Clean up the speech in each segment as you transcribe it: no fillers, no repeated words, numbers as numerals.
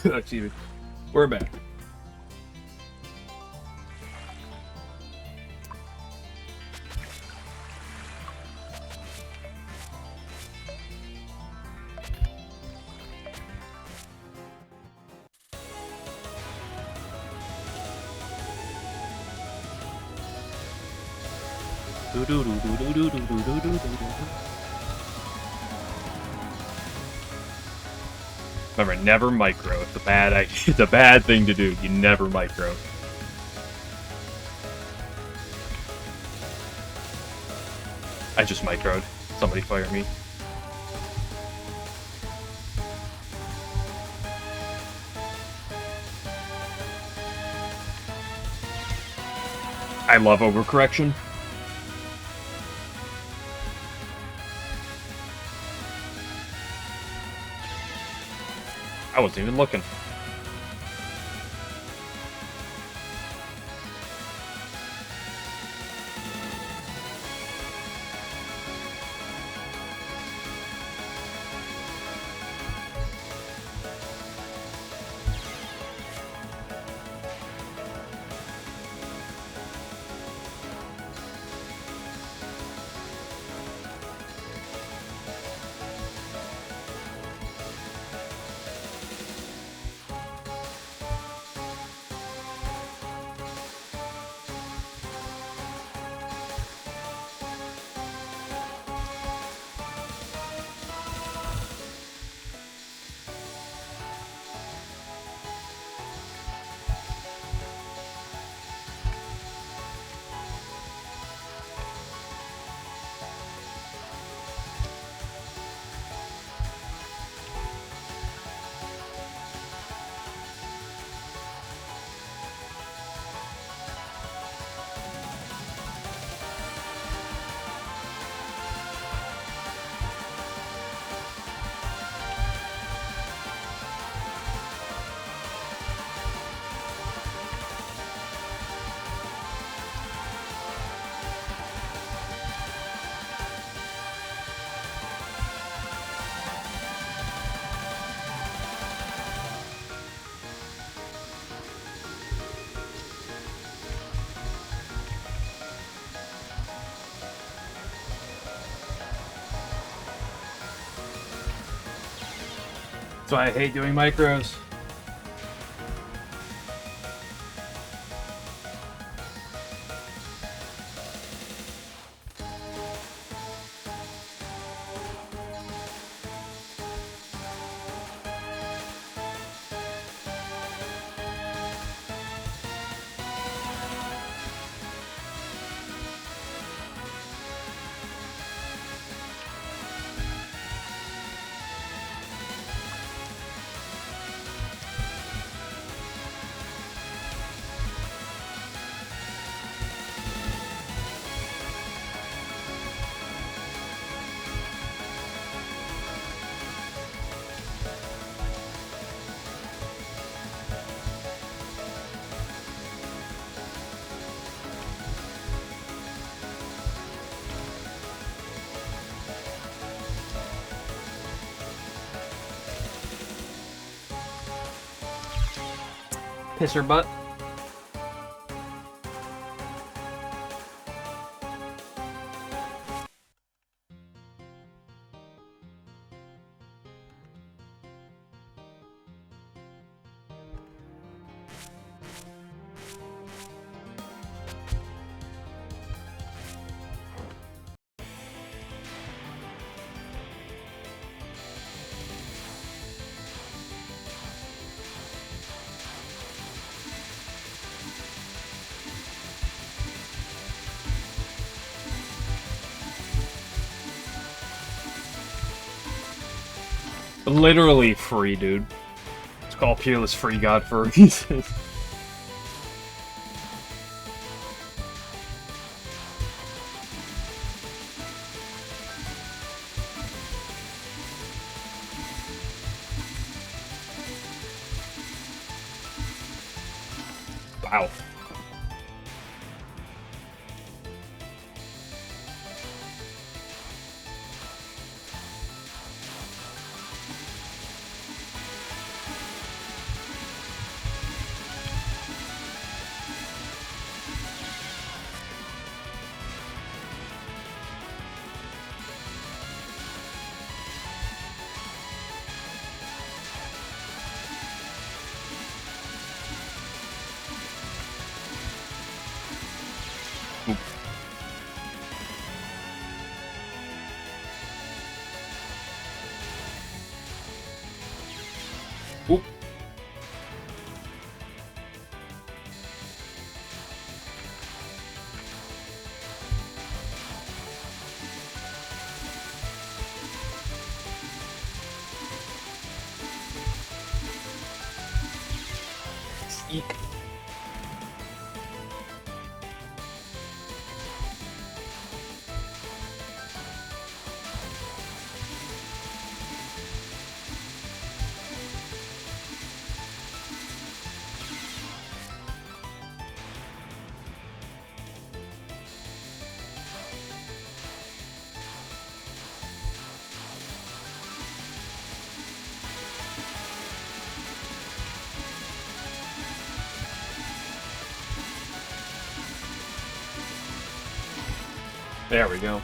Excuse me. We're back. Remember, never micro. It's a bad it's a bad thing to do. You never micro. I just microed. Somebody fire me. I love overcorrection. I wasn't even looking. That's why I hate doing micros. Pisser butt. Literally free, dude. It's called Peerless Free God for a reason. Wow. Oop. Oop. Eek. There we go.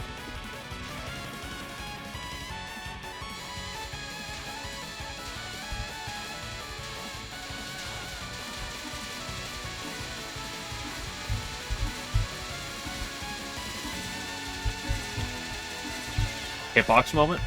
Hitbox moment.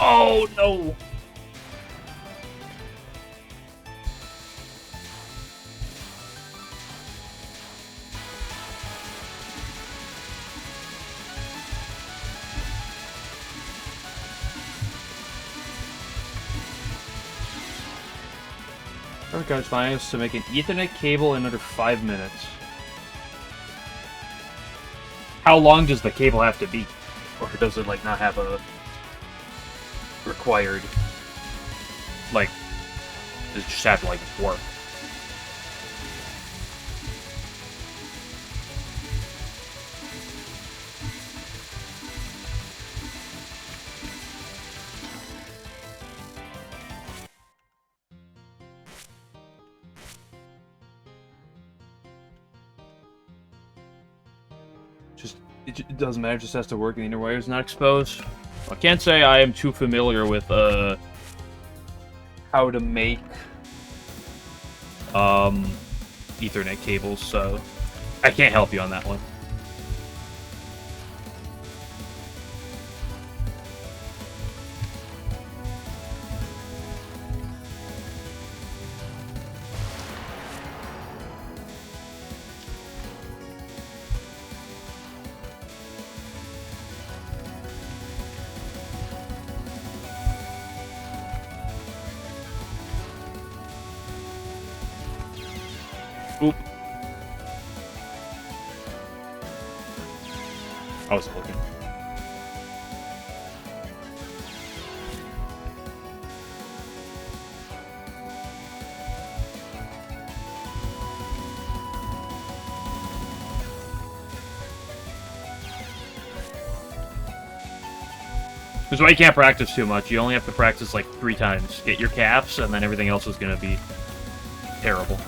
Oh no! Evercard's finance to make an Ethernet cable in under 5 minutes. How long does the cable have to be? Or does it, like, not have a required, like, does it just have to, like, work? It doesn't matter, it just has to work and the inner wire is not exposed. I can't say I am too familiar with how to make Ethernet cables, so I can't help you on that one. Oop. I wasn't looking. This is why you can't practice too much. You only have to practice like 3 times. Get your caps, and then everything else is gonna be terrible.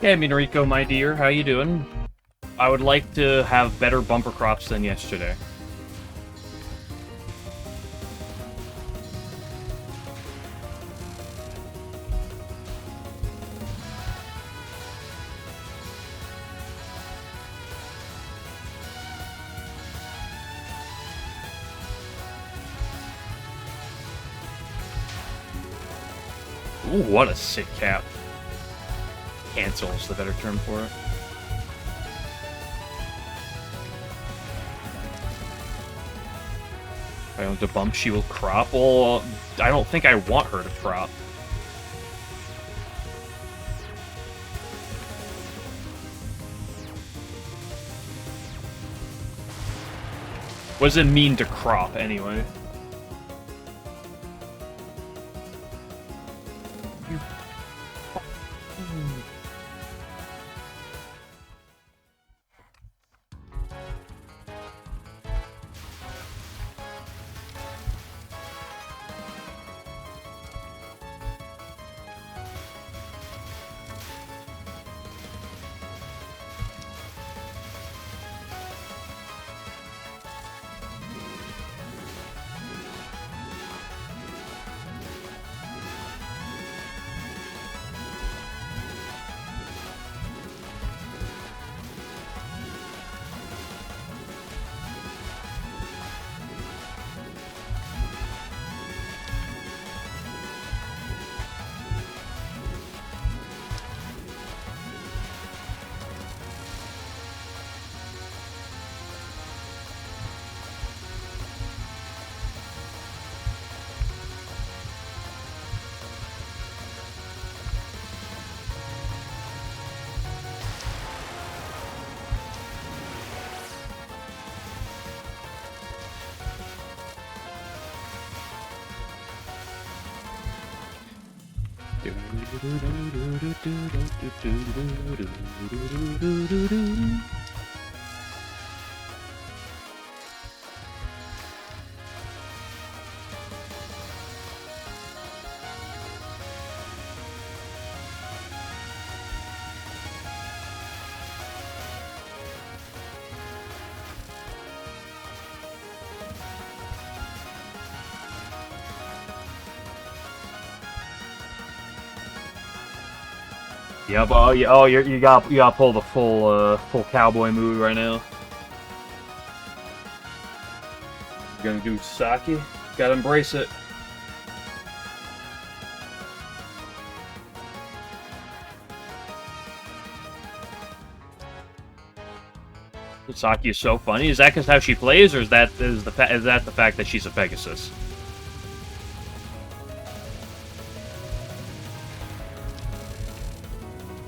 Hey, Minariko, my dear, how you doing? I would like to have better bumper crops than yesterday. Ooh, what a sick cap. Cancel is the better term for it. If I want to bump, she will crop. Well, I don't think I want her to crop. What does it mean to crop, anyway? Yep. Oh, yeah. Oh, you gotta pull the full cowboy mood right now. You're gonna do Saki. Gotta embrace it. Saki is so funny. Is that because how she plays, or is that the fact that she's a Pegasus?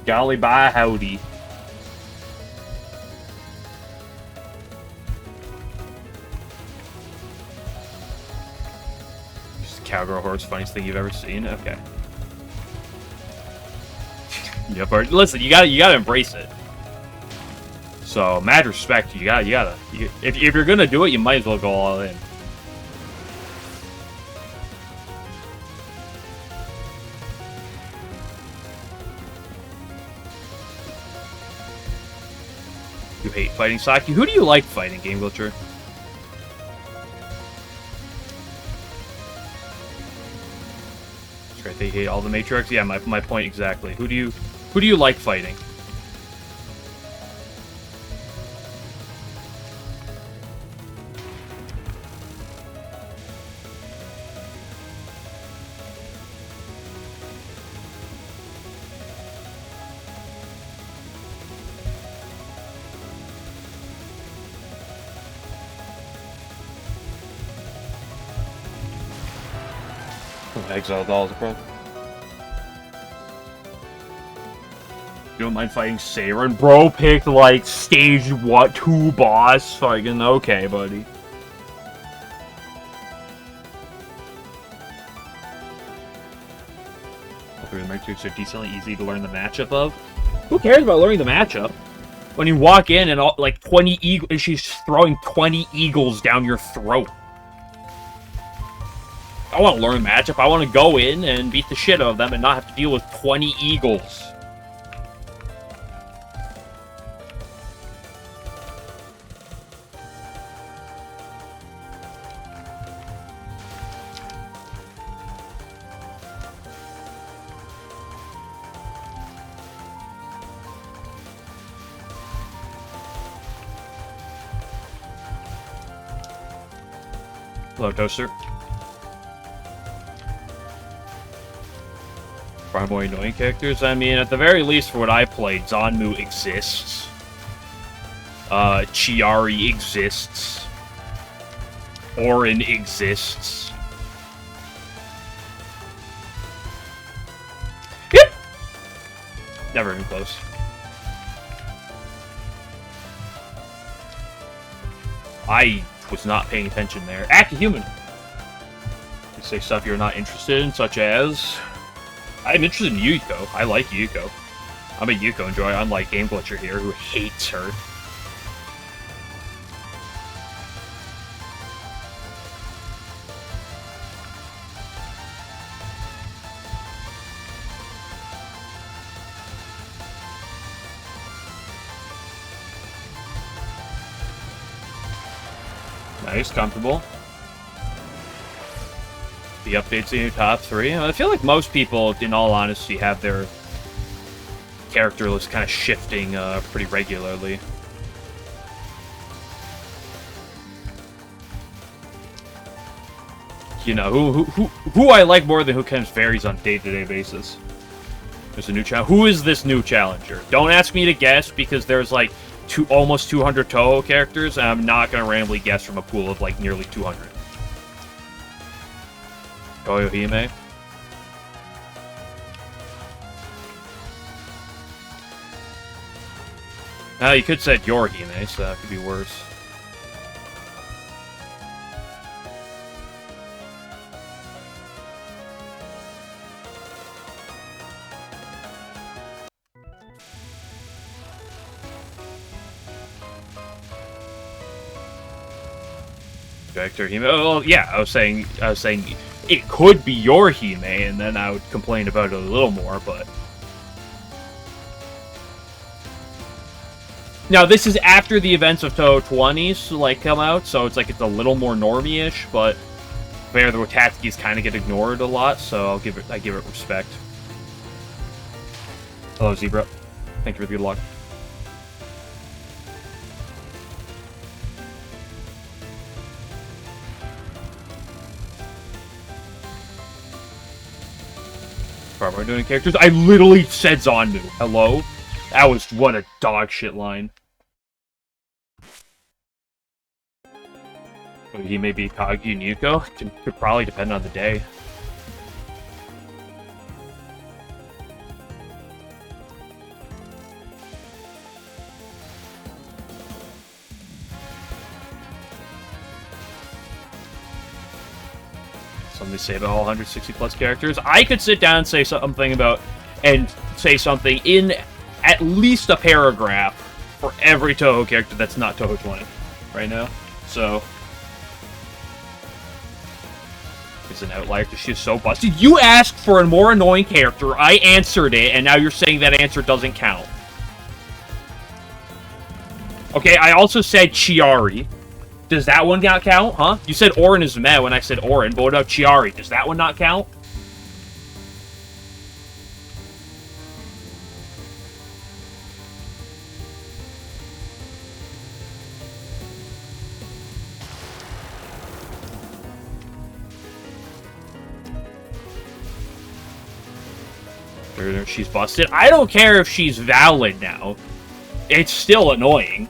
Golly by howdy. Just cowgirl horse, funniest thing you've ever seen. Okay. Yeah, but listen, you gotta embrace it. So, mad respect. If you're gonna do it, you might as well go all in. You hate fighting Saki. Who do you like fighting, Game Glitcher? That's right, they hate all the Matrix. Yeah, my point exactly. Who do you like fighting? Exile dolls, bro. You don't mind fighting Saren? Bro picked, like, stage, 2 boss? Fucking okay, buddy. The Matrix are decently easy to learn the matchup of. Who cares about learning the matchup? When you walk in and, like, 20 eagles, she's throwing 20 eagles down your throat. I want to learn matchup. I want to go in and beat the shit out of them and not have to deal with 20 eagles. Hello, Toaster. Far more annoying characters? I mean, at the very least, for what I played, Zanmu exists. Chiari exists. Orin exists. Yep! Never even close. I was not paying attention there. Act a human! You say stuff you're not interested in, such as... I'm interested in Yuko. I like Yuko. I'm a Yuko enjoyer, unlike Game Glitcher here, who hates her. Nice, comfortable. The updates in your top 3. I feel like most people, in all honesty, have their character list kind of shifting pretty regularly. You know, who I like more than who kind of varies on a day-to-day basis. There's a new challenger. Who is this new challenger? Don't ask me to guess, because there's like almost 200 Touhou characters, and I'm not going to randomly guess from a pool of like nearly 200. Toyohime. Now you could say Yorihime, so that could be worse. Vector Hime. Oh, well, yeah, I was saying it could be your Hime, and then I would complain about it a little more, but... Now, this is after the events of Touhou 20s, like, come out, so it's like it's a little more normie-ish, but where the Rotatskis kind of get ignored a lot, so I give it respect. Hello, Zebra. Thank you for the good luck. Far more doing characters. I literally said Zanmu. Hello? That was what a dog shit line. He may be Kagi and Yuko. Could probably depend on the day. Something to say about all 160 plus characters. I could sit down and say something in at least a paragraph for every Touhou character that's not Touhou 20 right now. So it's an outlier because she's so busted. You asked for a more annoying character, I answered it, and now you're saying that answer doesn't count. Okay, I also said Chiari. Does that one not count, huh? You said Orin is meh when I said Orin, but what about Chiari? Does that one not count? She's busted. I don't care if she's valid now. It's still annoying.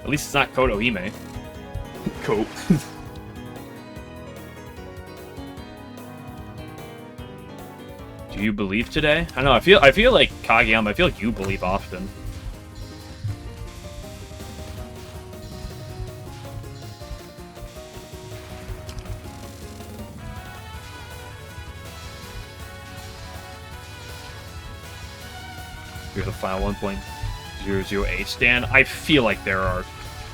At least it's not Kotohime. Cool. Do you believe today? I don't know. I feel like Kageyama. I feel like you believe often. You're the final 1.00A stand. I feel like there are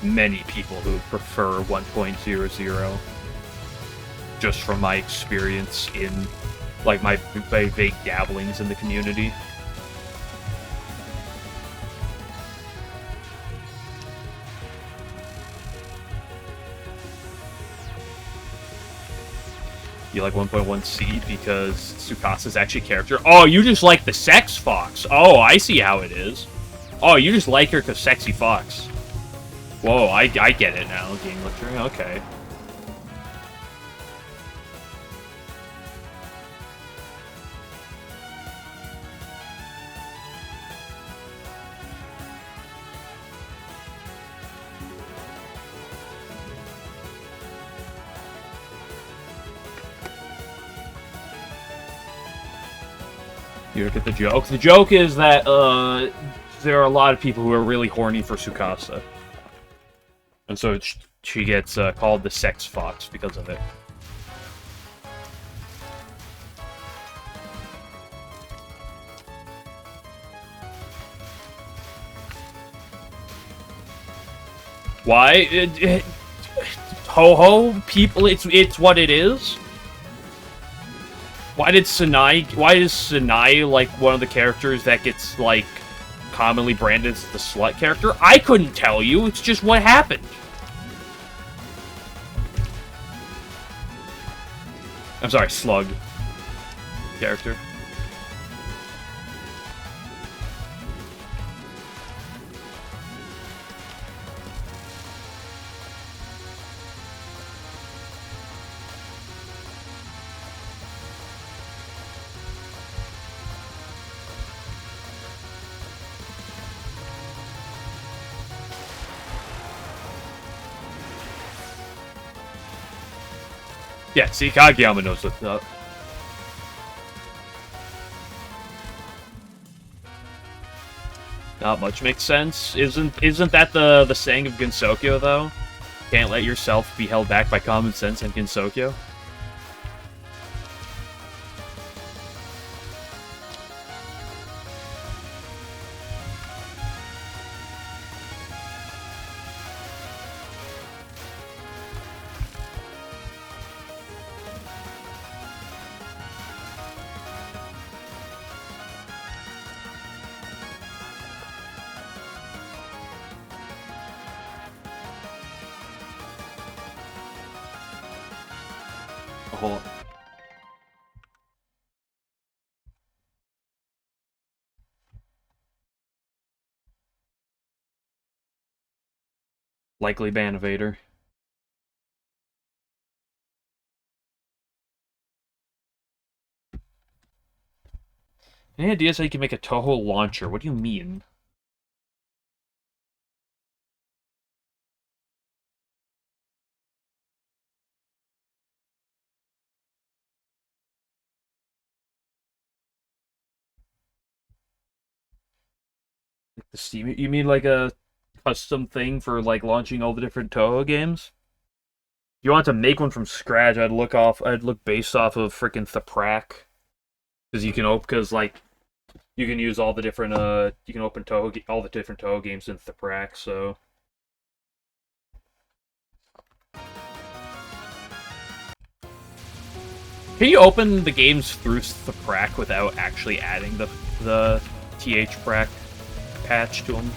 many people who prefer 1.00. Just from my experience in, like, my vague dabblings in the community. You like 1.1C because Tsukasa's actually a character? Oh, you just like the sex fox. Oh, I see how it is. Oh, you just like her because sexy fox. Whoa, I get it now. Game lecturing, okay. You get the joke. The joke is that there are a lot of people who are really horny for Tsukasa. And so she gets called the sex fox because of it. Why? Touhou people, it's what it is. Why is Sanai like one of the characters that gets like commonly branded as the slut character? I couldn't tell you. It's just what happened. I'm sorry, slug character. Yeah, see, Kageyama knows what's up. Not much makes sense. Isn't that the saying of Gensokyo, though? Can't let yourself be held back by common sense and Gensokyo? Hold on. Likely ban evader. Any ideas how you can make a Touhou launcher? What do you mean? Like the Steam? You mean like a custom thing for like launching all the different Touhou games? If you want to make one from scratch, I'd look based off of freaking Thaprak. Because you can like you can use all the different you can open all the different Touhou games in Thaprak, so can you open the games through Thaprak without actually adding the THPrak patch to them?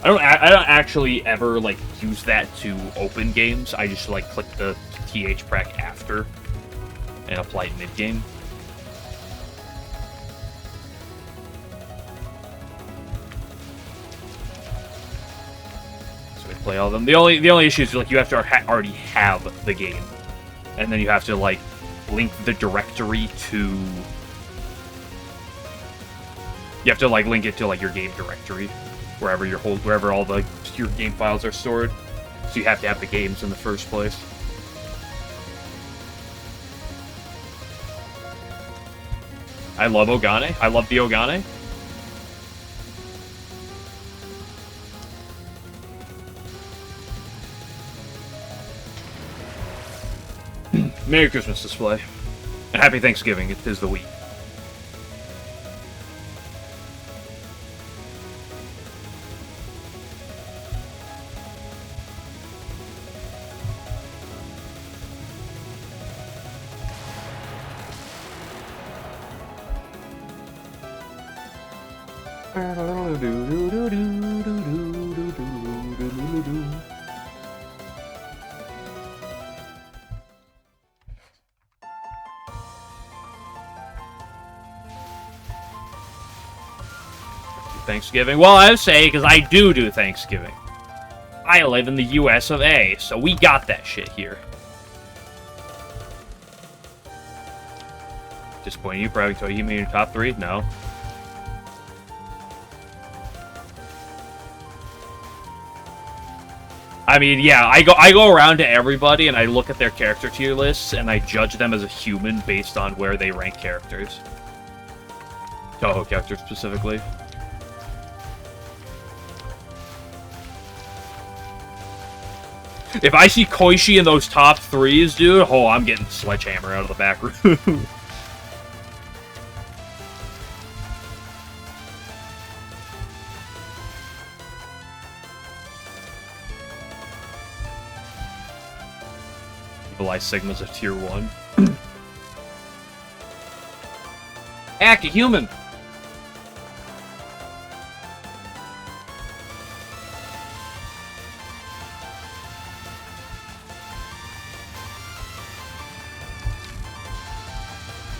I don't actually ever like use that to open games. I just like click the THPrak after and apply it mid game. So we play all of them. The only issue is like you have to already have the game, and then you have to like link the directory to. You have to like link it to like your game directory, wherever all your game files are stored. So you have to have the games in the first place. I love Ogane. I love the Ogane. Merry Christmas display. And Happy Thanksgiving. It is the week. Thanksgiving. Well, I would say, because I do Thanksgiving. I live in the US of A, so we got that shit here. Disappointing you, probably Touhou in your top 3? No. I mean, yeah, I go around to everybody and I look at their character tier lists and I judge them as a human based on where they rank characters. Touhou characters specifically. If I see Koishi in those top 3s, dude, oh, I'm getting Sledgehammer out of the back room. Sigma's a tier 1. Act a human!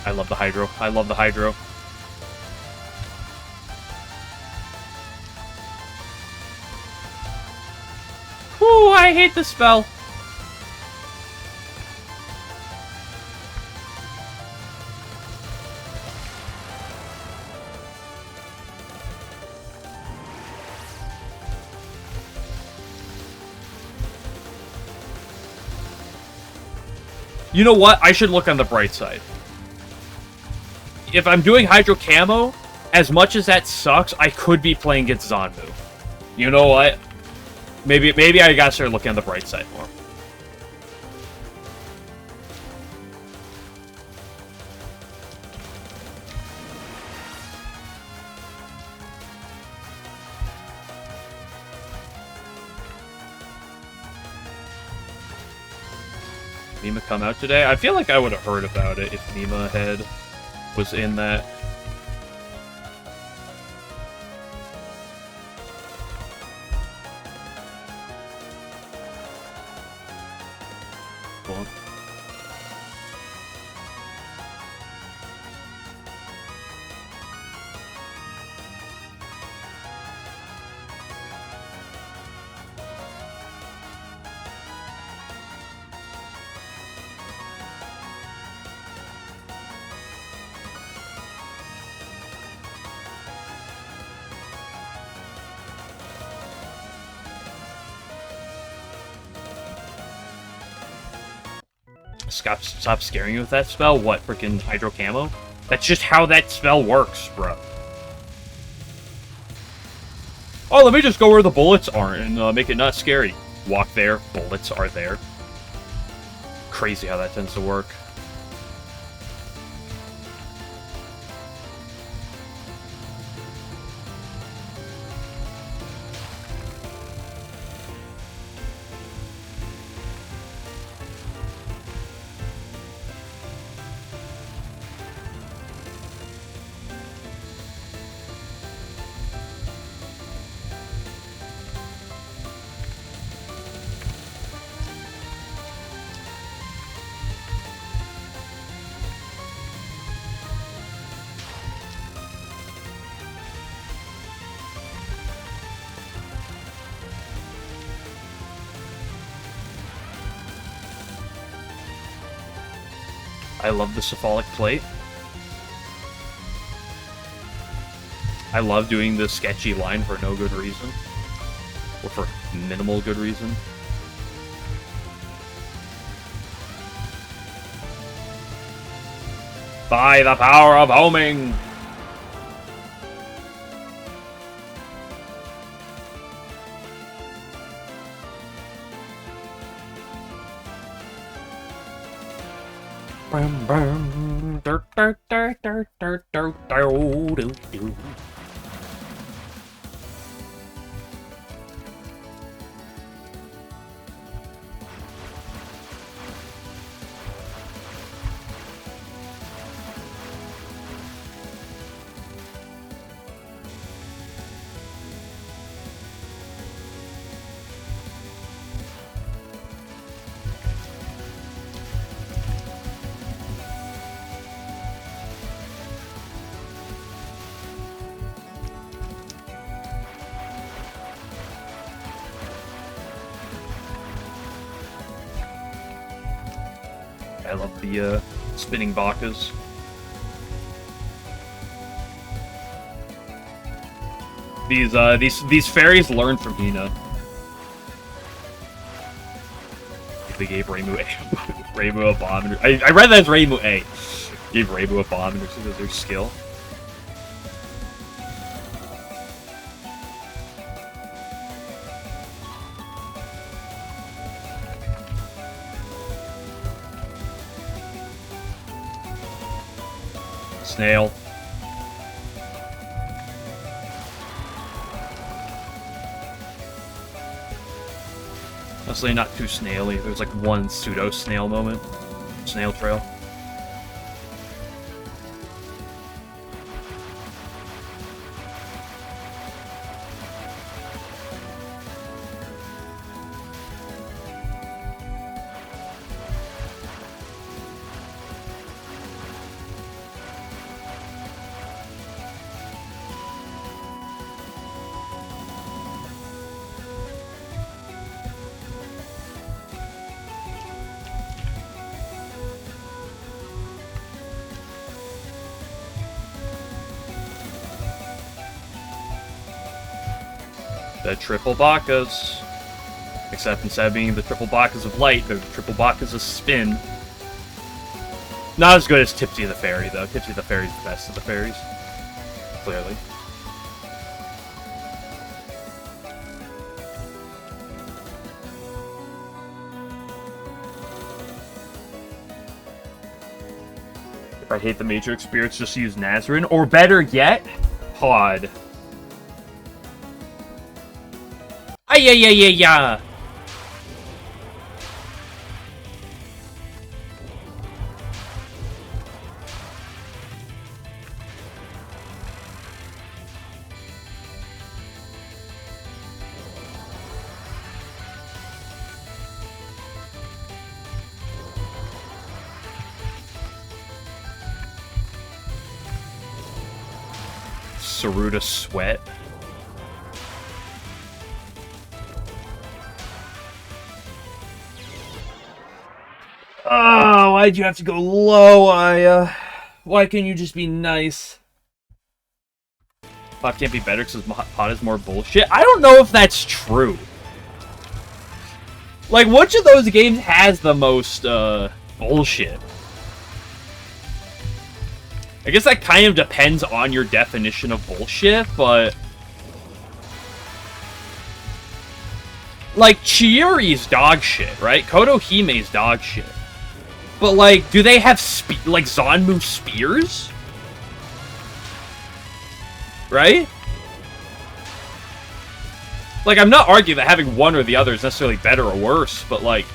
I love the Hydro. I love the Hydro. Whew, I hate the spell. You know what? I should look on the bright side. If I'm doing Hydro Camo, as much as that sucks, I could be playing against Zanmu. You know what? Maybe I gotta start looking on the bright side more. Nima come out today? I feel like I would have heard about it if Nima was in that. Cool. Stop scaring you with that spell? What, freaking Hydro Camo? That's just how that spell works, bro. Oh, let me just go where the bullets aren't and make it not scary. Walk there, bullets are there. Crazy how that tends to work. I love the cephalic plate. I love doing the sketchy line for no good reason. Or for minimal good reason. By the power of homing! I love the spinning bakas. These fairies learn from Hina. They gave Reimu Reimu a bomb. I read that as Reimu A. Gave Reimu a bomb and their skill. Snail. Honestly, not too snaily. There's like one pseudo snail moment. Snail trail. The triple bakas. Except instead of being the triple bakas of light, they're the triple bakas of spin. Not as good as Tipsy the Fairy, though. Tipsy the Fairy's the best of the fairies. Clearly. If I hate the Matrix spirits, just use Nazarene. Or better yet, Pod. Yeah. Saruta Sweat. Oh, why'd you have to go low, Aya? Why can't you just be nice? Pot can't be better because Pot is more bullshit? I don't know if that's true. Like, which of those games has the most, bullshit? I guess that kind of depends on your definition of bullshit, but... Like, Chiori's dog shit, right? Kotohime's dog shit. But, like, do they have, like, Zanmu spears? Right? Like, I'm not arguing that having one or the other is necessarily better or worse, but, like,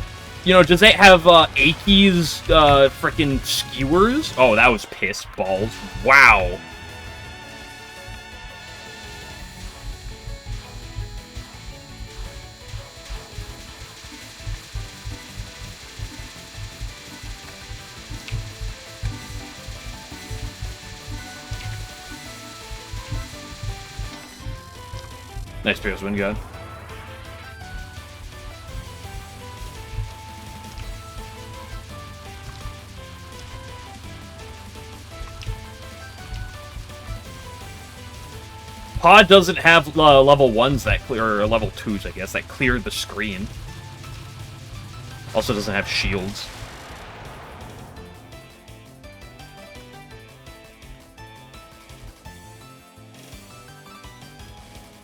you know, does it have, Aki's, frickin' skewers? Oh, that was piss balls. Wow. Nice Spears win gun. Pod doesn't have level 1s that clear, or level 2s, I guess, that clear the screen. Also doesn't have shields.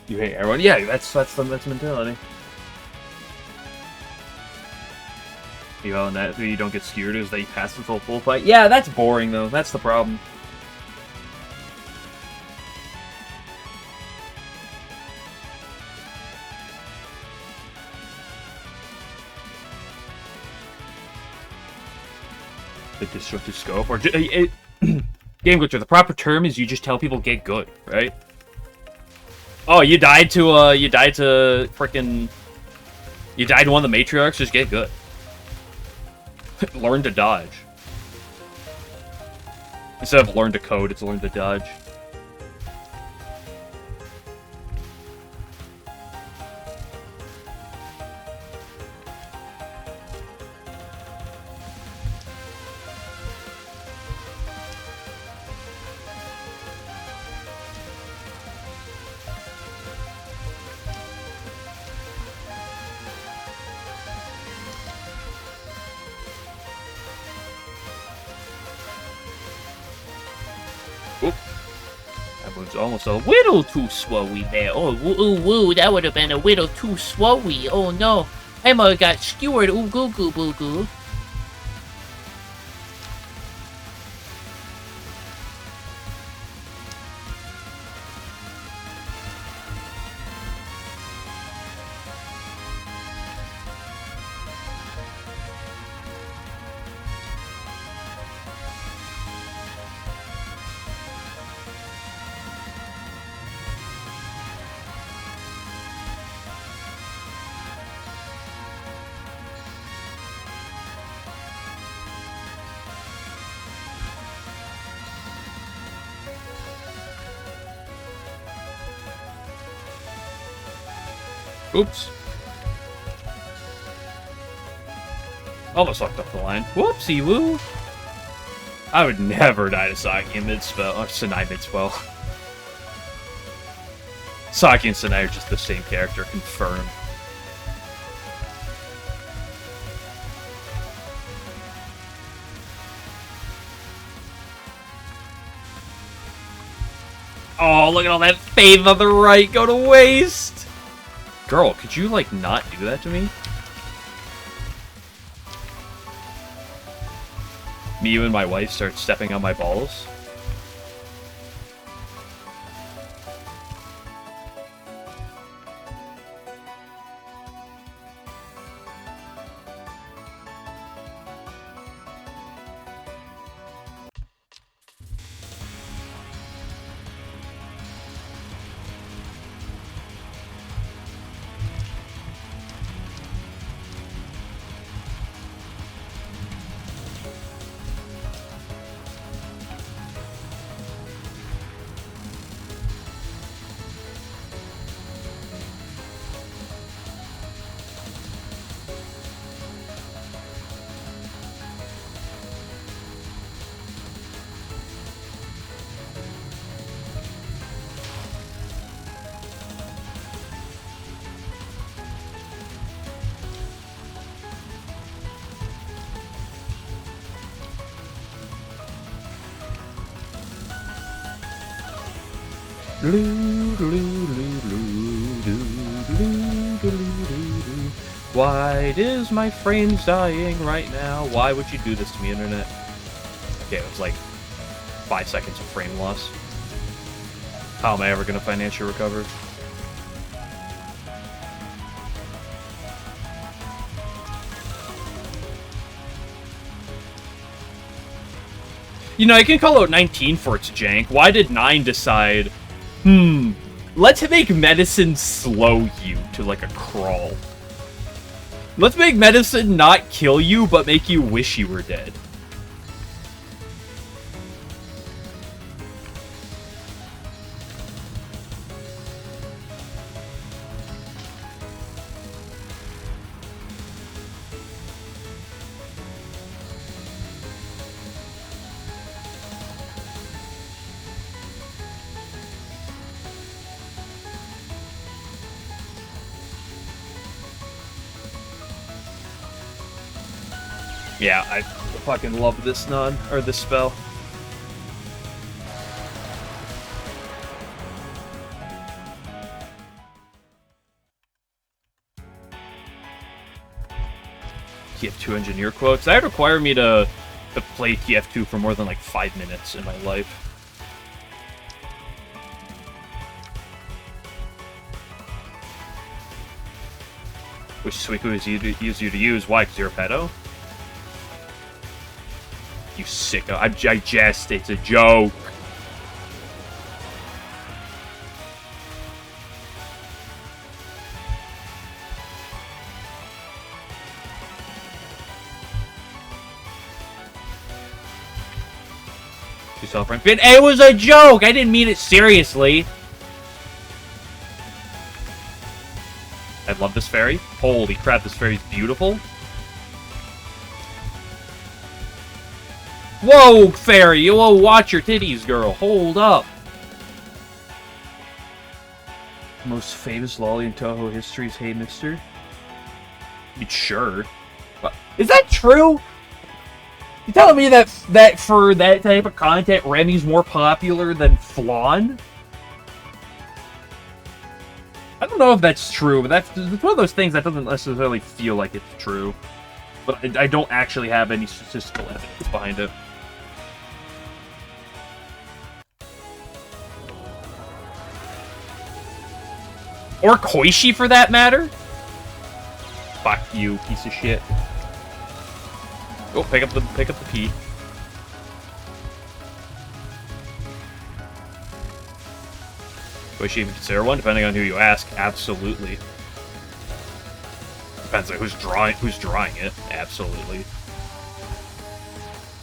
You hate everyone? Yeah, that's the mentality. You know, and that you don't get skewered is that you pass the full fight. Yeah, that's boring though. That's the problem. The destructive scope, or game glitcher. The proper term is you just tell people get good, right? Oh, you died to frickin'... You died to one of the matriarchs, just get good. Learn to dodge. Instead of learn to code, it's learn to dodge. was almost a little too swowy there. Oh, ooh, woo, that would have been a little too swowy. Oh, no. Emma got skewered. Ooh, goo, goo, boo, goo. Oops. Almost fucked up the line. Whoopsie woo. I would never die to Saki in mid-spell, or Sanai mid-spell. Saki and Sanai are just the same character, confirmed. Oh, look at all that fame on the right go to waste! Girl, could you, like, not do that to me? Me and my wife start stepping on my balls? Why is my frames dying right now? Why would you do this to me, internet? Okay, it was like 5 seconds of frame loss. How am I ever gonna financially recover? You know, I can call out 19 for its jank. Why did 9 decide, let's make medicine slow you to, like, a crawl. Let's make medicine not kill you, but make you wish you were dead. Yeah, I fucking love this nun, or this spell. TF2 engineer quotes. That would require me to play TF2 for more than like 5 minutes in my life. Which Suiku is easier to use. Why? Because you're a pedo? You sicko. I jest. It's a joke. It was a joke! I didn't mean it seriously. I love this fairy. Holy crap, this fairy's beautiful. Whoa, fairy! Whoa, watch your titties, girl. Hold up. Most famous lolly in Touhou history is Hey Mister? Sure. Is that true? You telling me that for that type of content, Remy's more popular than Flan? don't know if that's true, but that's one of those things that doesn't necessarily feel like it's true. But I don't actually have any statistical evidence behind it. Or Koishi, for that matter. Fuck you, piece of shit. Oh, pick up the Pete. Would she even consider one? Depending on who you ask, absolutely. Depends on who's drawing it, absolutely.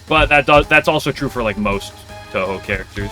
But that's also true for like most Touhou characters.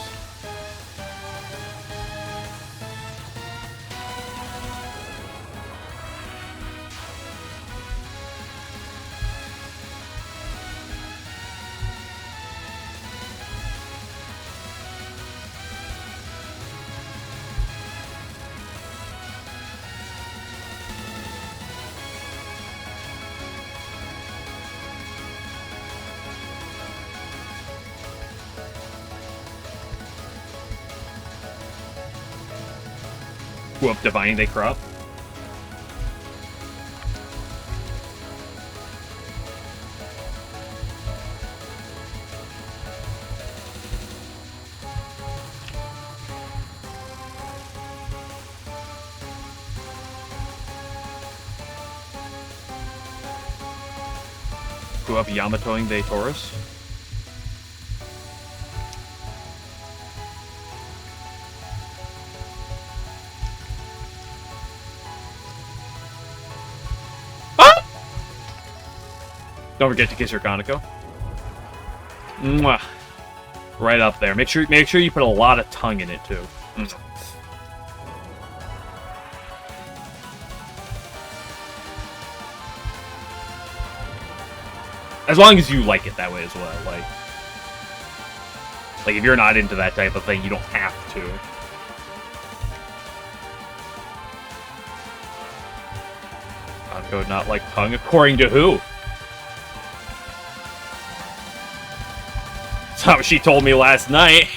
Who up divining they crop? Who up Yamatoing they Taurus? Don't forget to kiss your Kaneko. Mwah. Right up there. Make sure you put a lot of tongue in it too. As long as you like it that way as well. Like if you're not into that type of thing, you don't have to. Kaneko not like tongue, according to who? That's not what she told me last night.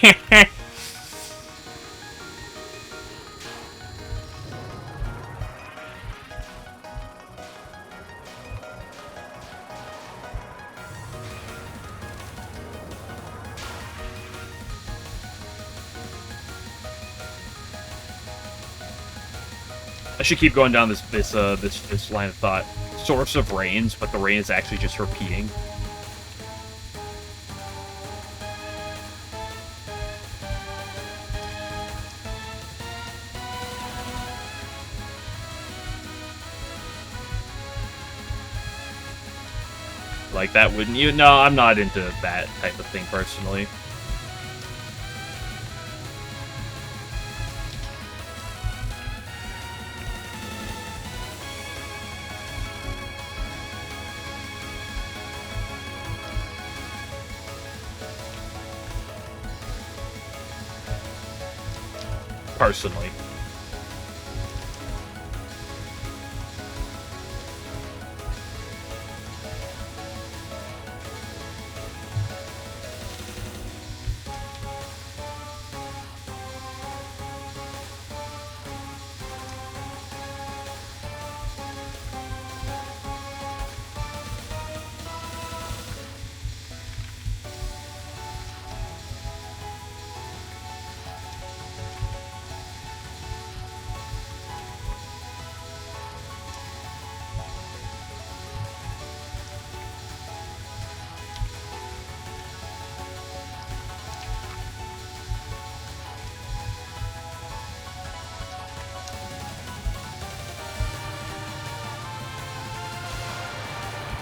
I should keep going down this line of thought. Source of rains, but the rain is actually just repeating. Like that, wouldn't you? No, I'm not into that type of thing personally. Personally.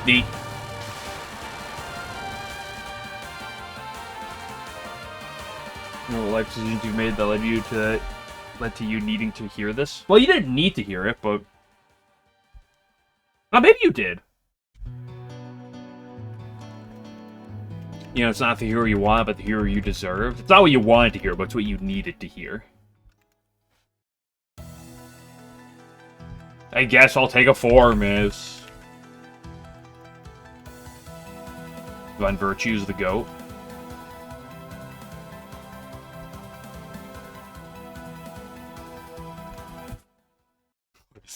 Neat. What life decisions you've made that led to you needing to hear this? Well, you didn't need to hear it, but maybe you did. You know, it's not the hero you want, but the hero you deserve. It's not what you wanted to hear, but it's what you needed to hear. I guess I'll take a 4, miss. Von Virtue's the GOAT.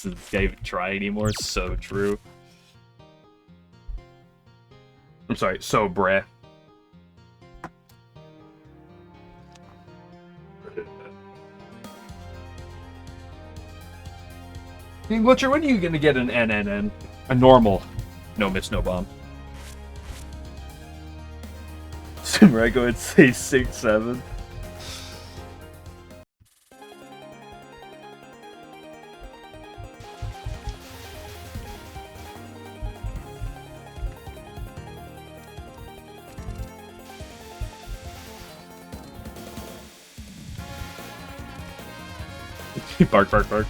Does this guy even try anymore? So true. I'm sorry, so breh. Butcher, when are you gonna get an LNN? A normal. No miss, no bomb. Samurai, go ahead and say 6, 7. Bark, bark, bark.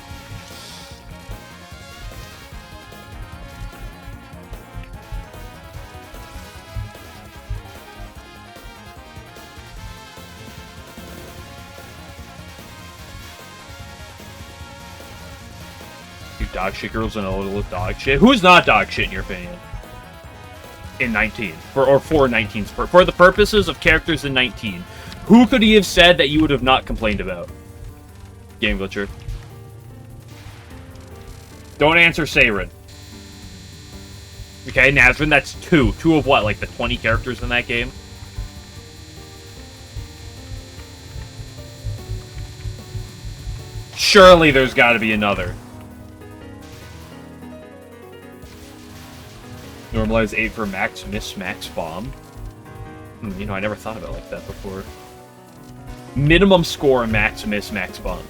You dog shit girls and a little dog shit. Who's not dog shit in your opinion? In 19. For 19's for the purposes of characters in 19. Who could he have said that you would have not complained about? Game Glitcher. Don't answer Seirin. Okay, Nazrin, that's 2. 2 of what? Like the 20 characters in that game? Surely there's got to be another. Normalize 8 for max miss, max bomb. You know, I never thought of it like that before. Minimum score, max miss, max bomb.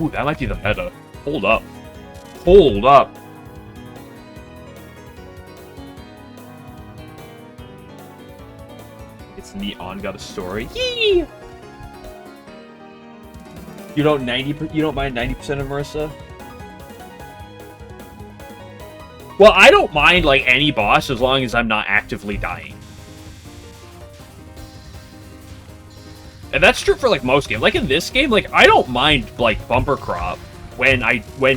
Ooh, that might be the meta. Hold up. Hold up. It's Neon got a story. Yee! You don't mind 90% of Marissa? Well, I don't mind like any boss as long as I'm not actively dying. And that's true for like most games. Like in this game, like I don't mind like bumper crop when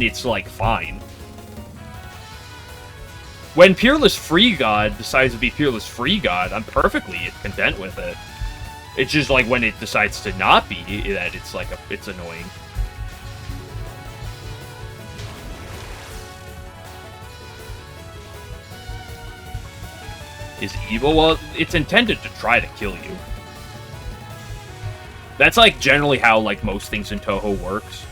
it's like fine. When Peerless Free God decides to be Peerless Free God, I'm perfectly content with it. It's just like when it decides to not be that it's like it's annoying. Is evil? Well, it's intended to try to kill you. That's like generally how like most things in Touhou works.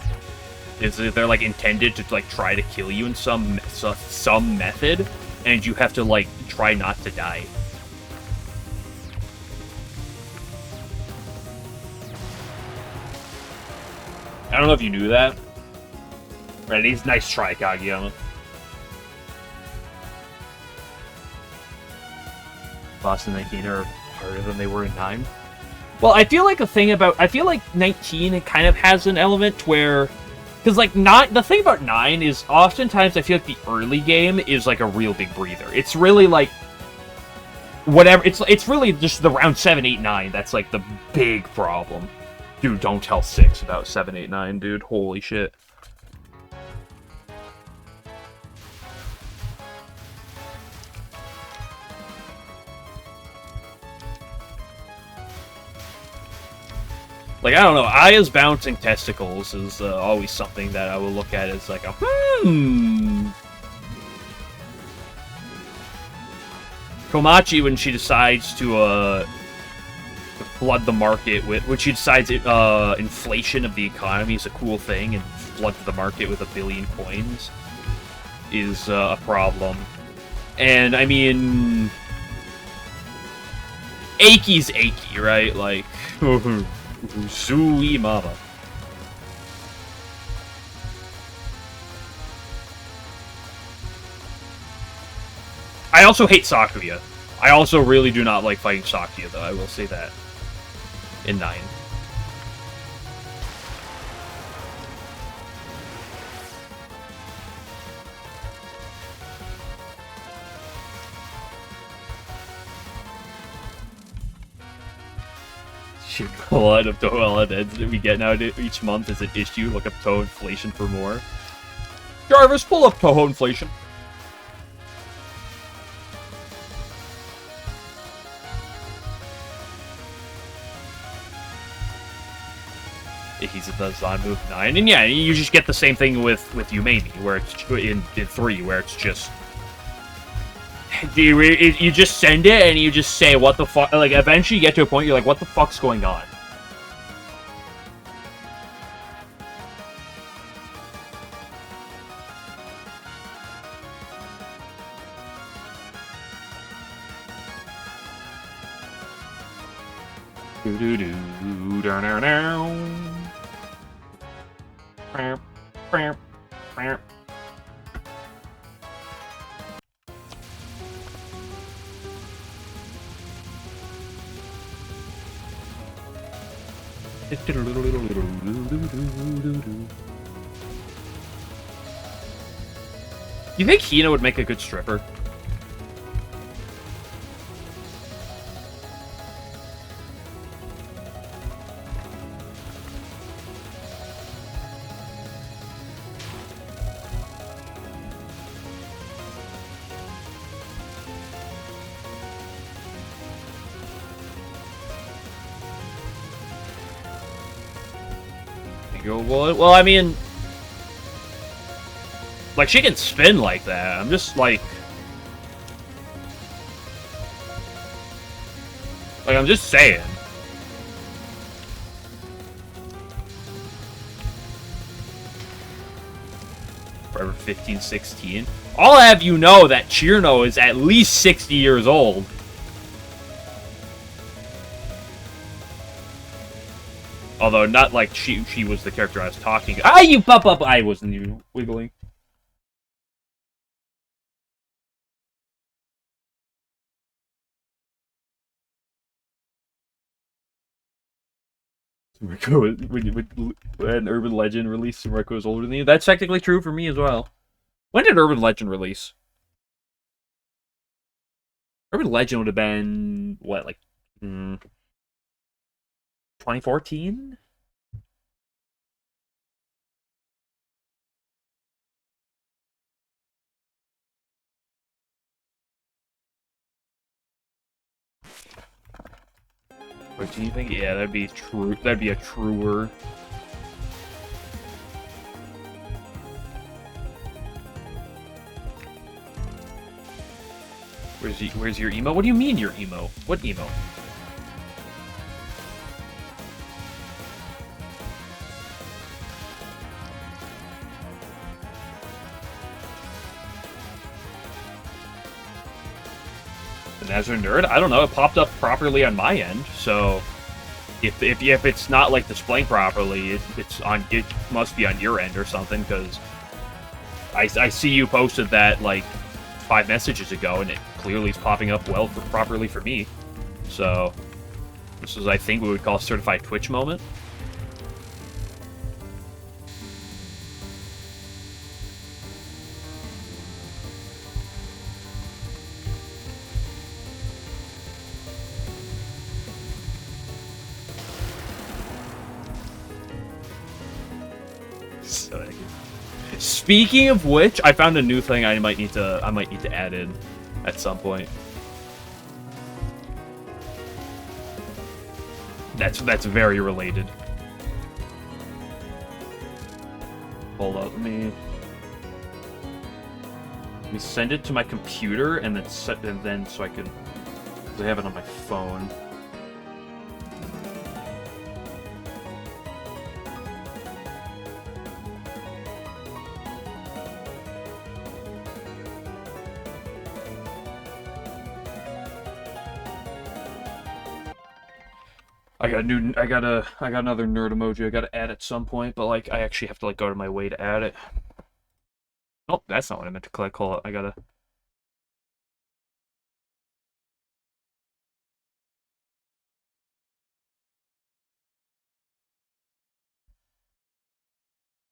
Is that they're like intended to like try to kill you in some method, and you have to like try not to die. I don't know if you knew that. Ready? Nice try, Kageyama. Boss in 19 are harder than they were in 9. Well, I feel like 19 it kind of has an element where, because like the thing about 9 is oftentimes I feel like the early game is like a real big breather. It's really like whatever. It's really just the round 7, 8, 9 that's like the big problem. Dude, don't tell 6 about 7, 8, 9, dude. Holy shit. Like, I don't know, Aya's bouncing testicles is always something that I will look at as like a, Komachi, when she decides to flood the market with, when she decides inflation of the economy is a cool thing and flood the market with 1 billion coins is a problem. And, I mean, Achy's achy, right? Like, Zooey mama. I also hate Sakuya. I also really do not like fighting Sakuya, though. I will say that. In 9. Shoot, a lot of Touhou LNNs that we get now each month is an issue. Look up Touhou inflation for more. Jarvis, pull up Touhou inflation. he's the on move 9. And yeah, you just get the same thing with Umami, where it's in 3, where it's just... You just send it, and you just say, what the fuck... Like, eventually you get to a point, you're like, what the fuck's going on? Do-do-do, down. You think Hina would make a good stripper? Well, I mean, like, she can spin like that. I'm just, like, I'm just saying. Forever 15, 16. I'll have you know that Chirno is at least 60 years old. Although, not like she was the character I was talking. Ah, you pop up! I wasn't even wiggling. When Urban Legend released, Marco was older than you. That's technically true for me as well. When did Urban Legend release? Urban Legend would have been, what, like, 2014? What do you think? Yeah, that'd be true. That'd be a truer. Where's your emo? What do you mean your emo? What emo? The Nazar Nerd? I don't know. It popped up properly on my end, so if it's not like displaying properly, it must be on your end or something, because I see you posted that like 5 messages ago, and it clearly is popping up properly for me. So this is, I think, what we would call a certified Twitch moment. Speaking of which, I found a new thing I might need to add in at some point. That's very related. Hold up, let me send it to my computer and then so I can, because I have it on my phone. I got another nerd emoji I gotta add at some point, but like I actually have to like go to my way to add it. Oh, that's not what I meant to click. Hold up, I gotta.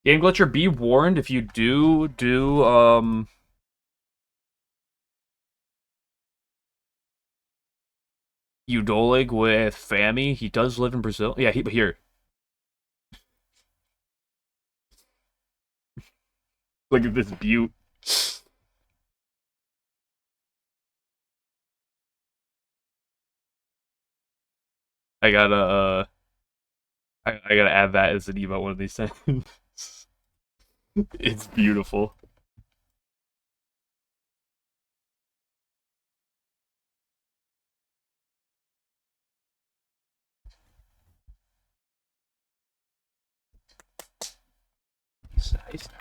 Game Glitcher, be warned, if you do Udolig with Fami, he does live in Brazil. Yeah, here. Look at this butte. I got a I gotta add that as an emote one of these times. It's beautiful.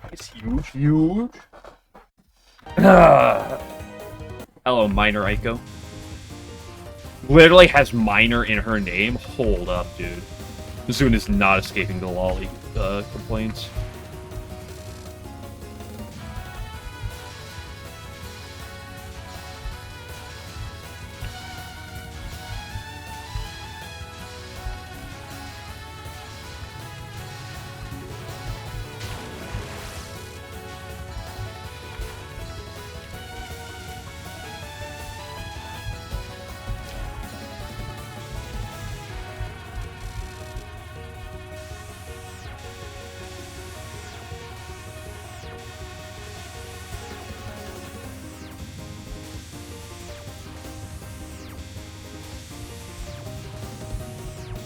Nice, huge. Hello, Minor Aiko. Literally has minor in her name. Hold up, dude. Zune is not escaping the lolly complaints.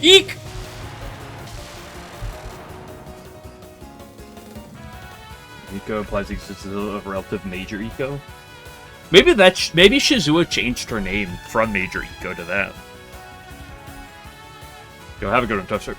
Eek! Eco implies the existence of a relative Major Eco. Maybe maybe Shizua changed her name from Major Eco to that. Yo, have a good one, tough sir.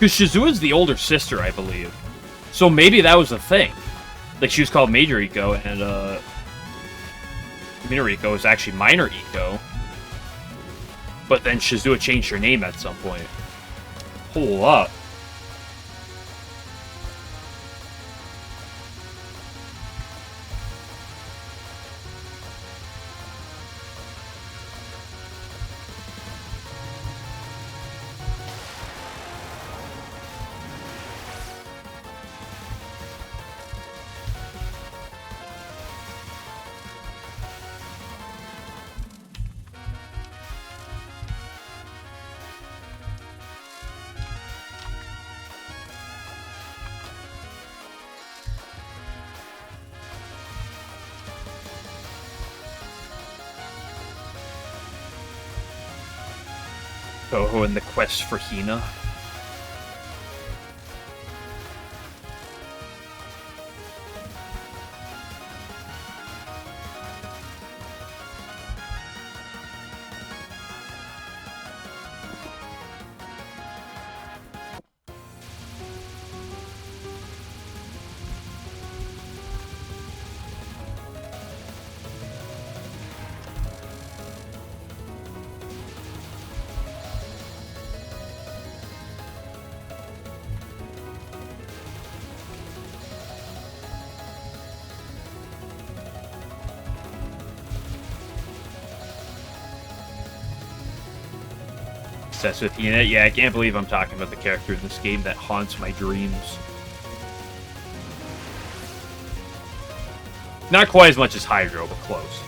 Because Shizua's the older sister, I believe. So maybe that was a thing. Like, she was called Major Eco, and, Minor Eco is actually Minor Eco. But then Shizua changed her name at some point. Hold up. Touhou and the quest for Hina. Obsessed with Hina. Yeah, I can't believe I'm talking about the character in this game that haunts my dreams. Not quite as much as Hydro, but close.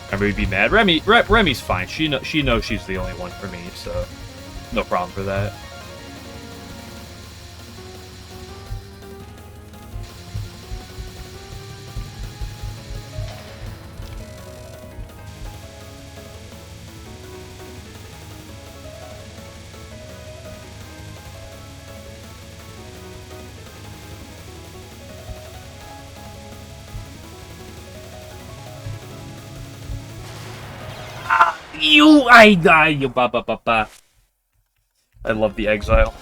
Remember, you'd be mad. Remy's fine. She knows she's the only one for me, so no problem for that. I love the exile.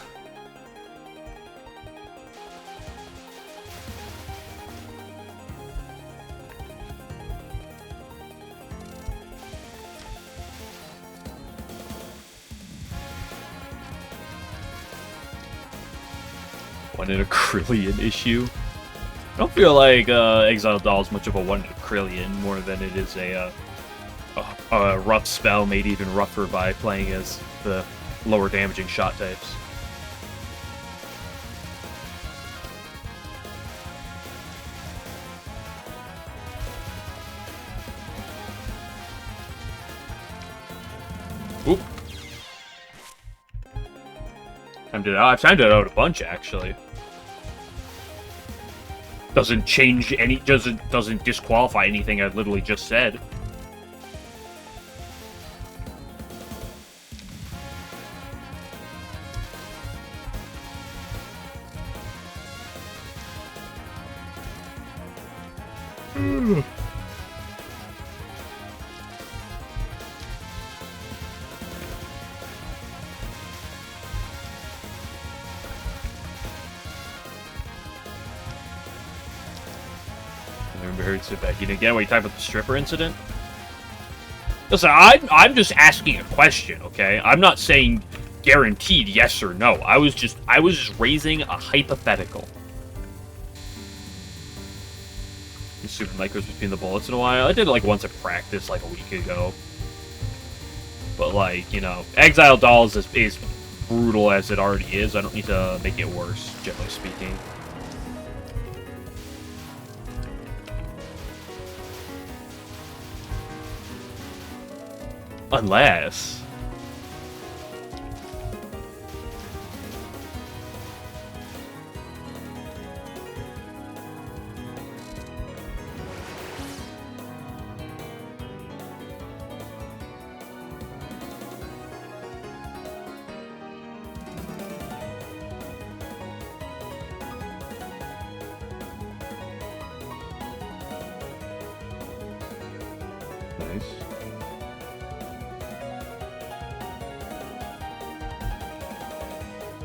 One in a Krillian issue. I don't feel like Exile Doll is much of a one in a Krillian more than it is a rough spell made even rougher by playing as the lower damaging shot types. Oop. I've timed it out a bunch, actually. Doesn't change any, doesn't disqualify anything I literally just said. Sit back in again. What, you talking about the stripper incident? Listen, I'm just asking a question, okay? I'm not saying guaranteed yes or no. I was just raising a hypothetical. You super micros between the bullets in a while. I did it like once at practice like a week ago. But like, you know, Exile Dolls is brutal as it already is. I don't need to make it worse, generally speaking. Unless... Nice.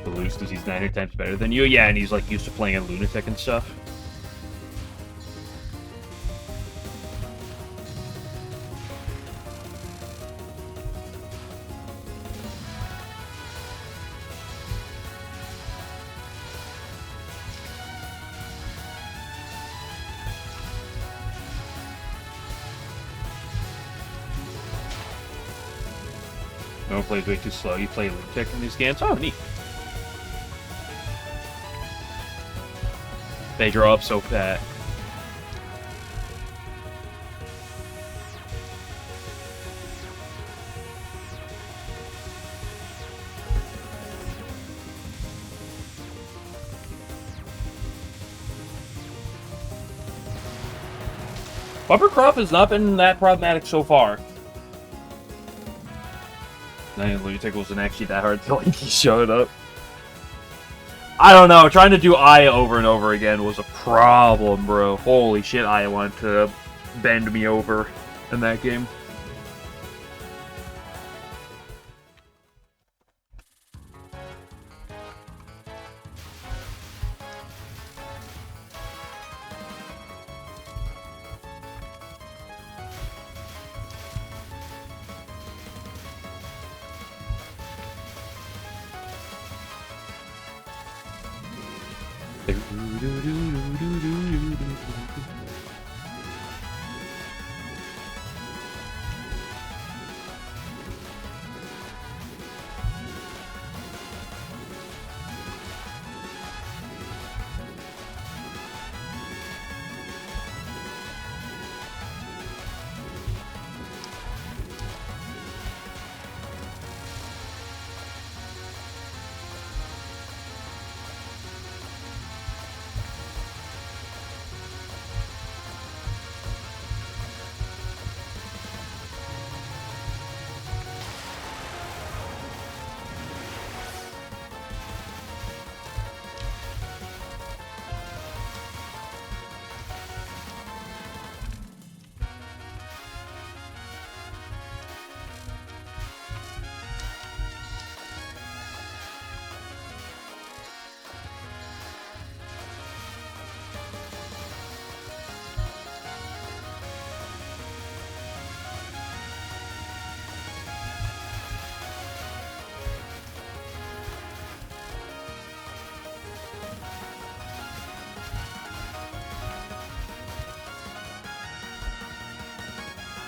The loose because he's 900 times better than you? Yeah, and he's like used to playing a lunatic and stuff. No one plays way too slow. You play lunatic in these games? Oh, neat. They grow up so fat. Bumper crop has not been that problematic so far. Lunatic wasn't actually that hard till he showed up. I don't know, trying to do Aya over and over again was a problem, bro. Holy shit, Aya wanted to bend me over in that game.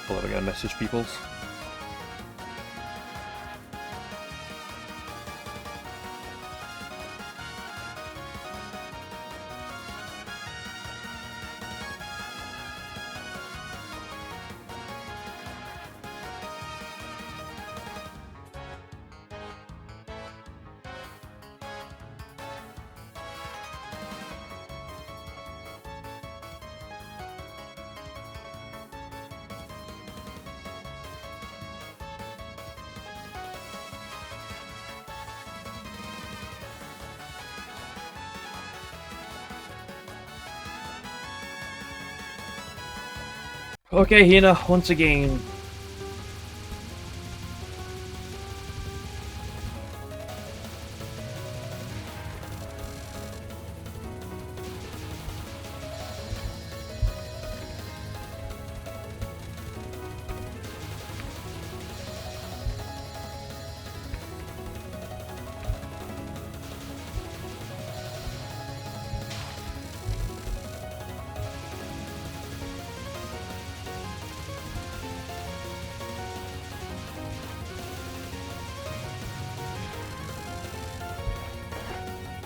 Hold on, I gotta message peoples. Okay, Hina, once again.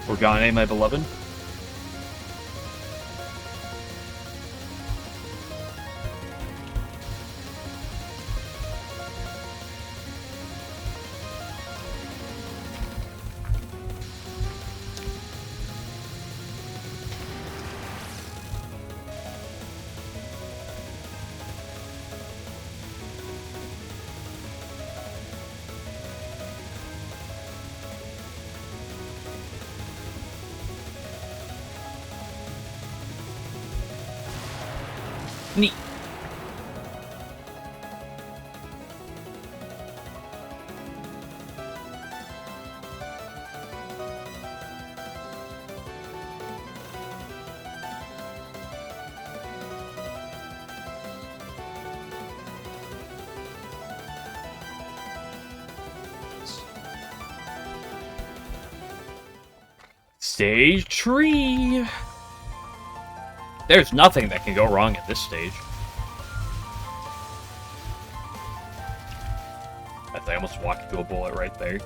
Organe, my beloved. Neat. Stage 3. There's nothing that can go wrong at this stage. I almost walked into a bullet right there.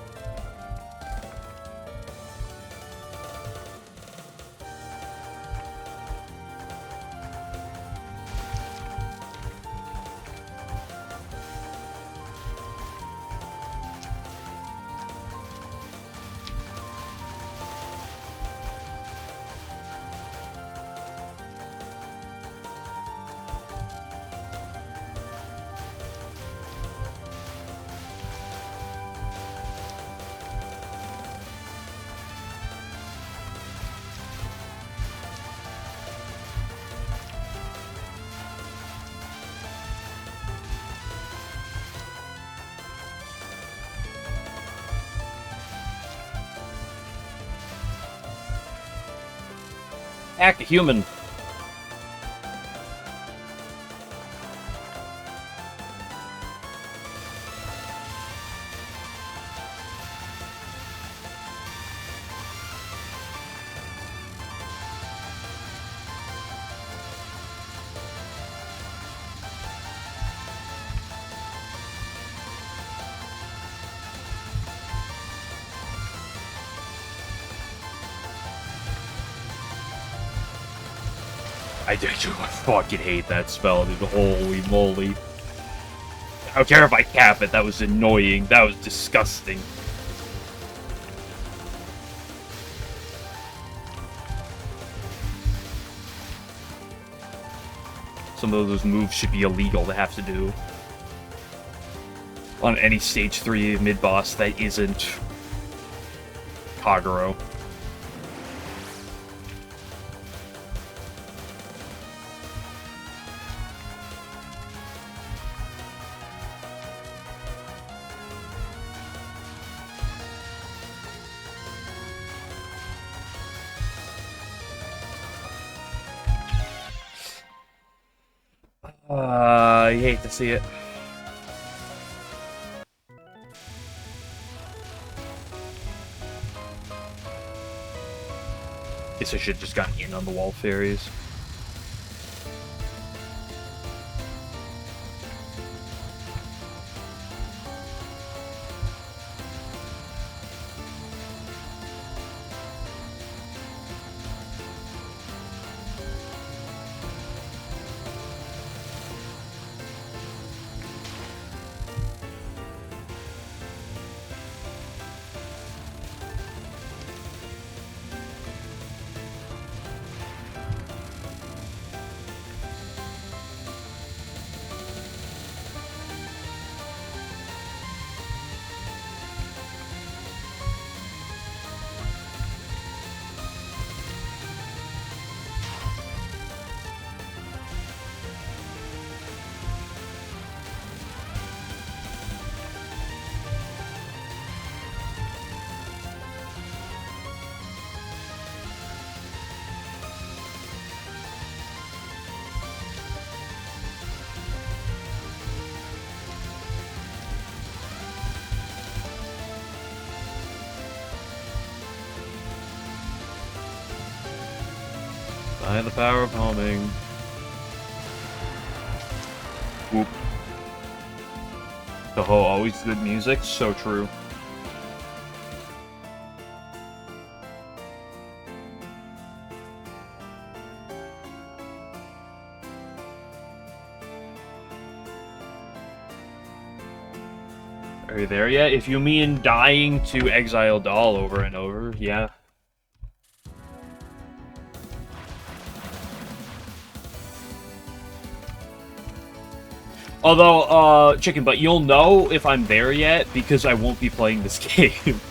Act a human. I fucking hate that spell, dude. Holy moly. I don't care if I cap it, that was annoying. That was disgusting. Some of those moves should be illegal to have to do on any stage 3 mid-boss that isn't Kagero. You hate to see it. Guess I should have just gotten in on the wall fairies. I have the power of homing. Whoop. Touhou, always good music, so true. Are you there yet? If you mean dying to Exile Doll over and over, yeah. Although, Chicken, but you'll know if I'm there yet, because I won't be playing this game.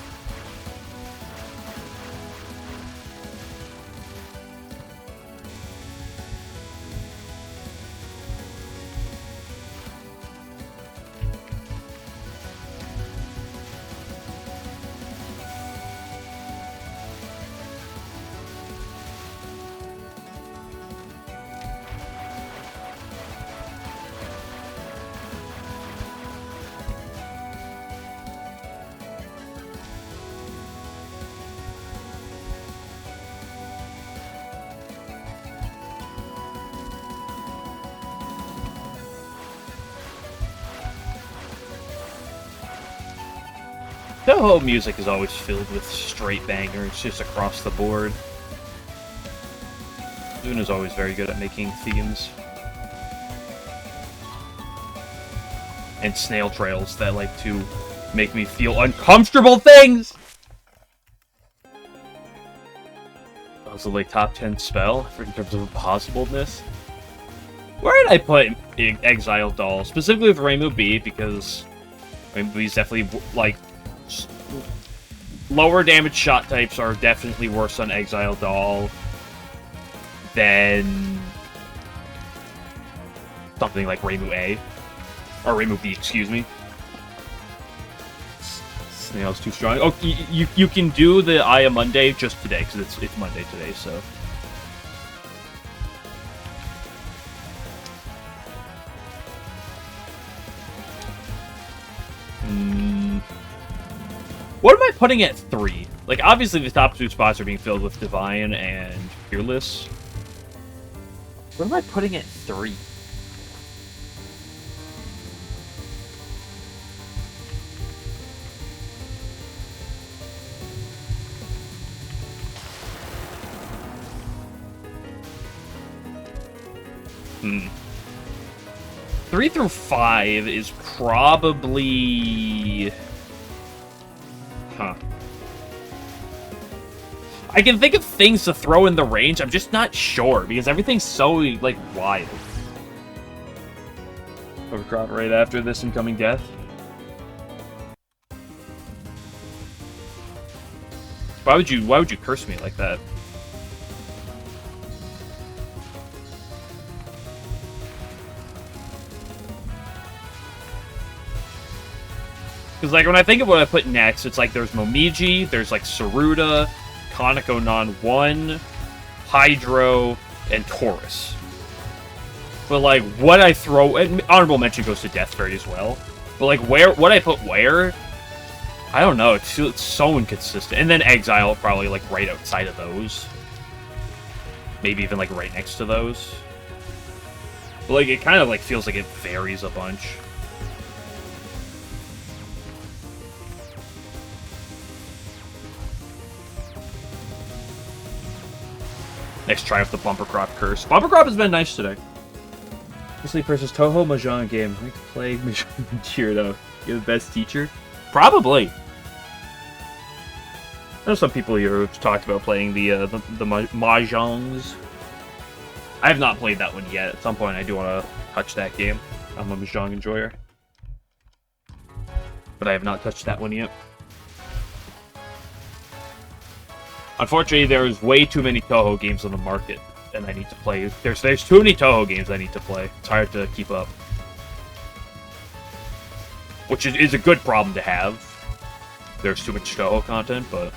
Touhou music is always filled with straight bangers, just across the board. Luna's always very good at making themes. And snail trails that like to make me feel uncomfortable things! Also, like, top 10 spell, in terms of impossibleness. Where did I put Exile Doll? Specifically with Reimu B, because Reimu B's definitely, like, lower damage shot types are definitely worse on Exile Doll than something like Reimu A. Or Reimu B, excuse me. Snail's too strong. Oh, you can do the Aya Monday just today, because it's Monday today, so... What am I putting at 3? Like, obviously the top 2 spots are being filled with Divine and Fearless. What am I putting at 3? Hmm. 3 through 5 is probably... Huh. I can think of things to throw in the range, I'm just not sure, because everything's so, like, wild. Overcrop right after this incoming death. Why would you curse me like that? Because, like, when I think of what I put next, it's like there's Momiji, there's, like, Saruta, Kaneko Non 1, Hydro, and Taurus. But, like, what I throw... And honorable mention goes to Death Fairy as well. But, like, what I put where... I don't know, it's so inconsistent. And then Exile probably, like, right outside of those. Maybe even, like, right next to those. But, like, it kind of, like, feels like it varies a bunch. Next try with the Bumper Crop Curse. Bumper Crop has been nice today. Sleep versus Touhou Mahjong game. I play Mahjong Cheer though. You're the best teacher? Probably. I know some people here who've talked about playing the Mahjongs. I have not played that one yet. At some point I do want to touch that game. I'm a Mahjong enjoyer. But I have not touched that one yet. Unfortunately, there's way too many Touhou games on the market, and I need to play. There's too many Touhou games I need to play. It's hard to keep up. Which is a good problem to have. There's too much Touhou content, but...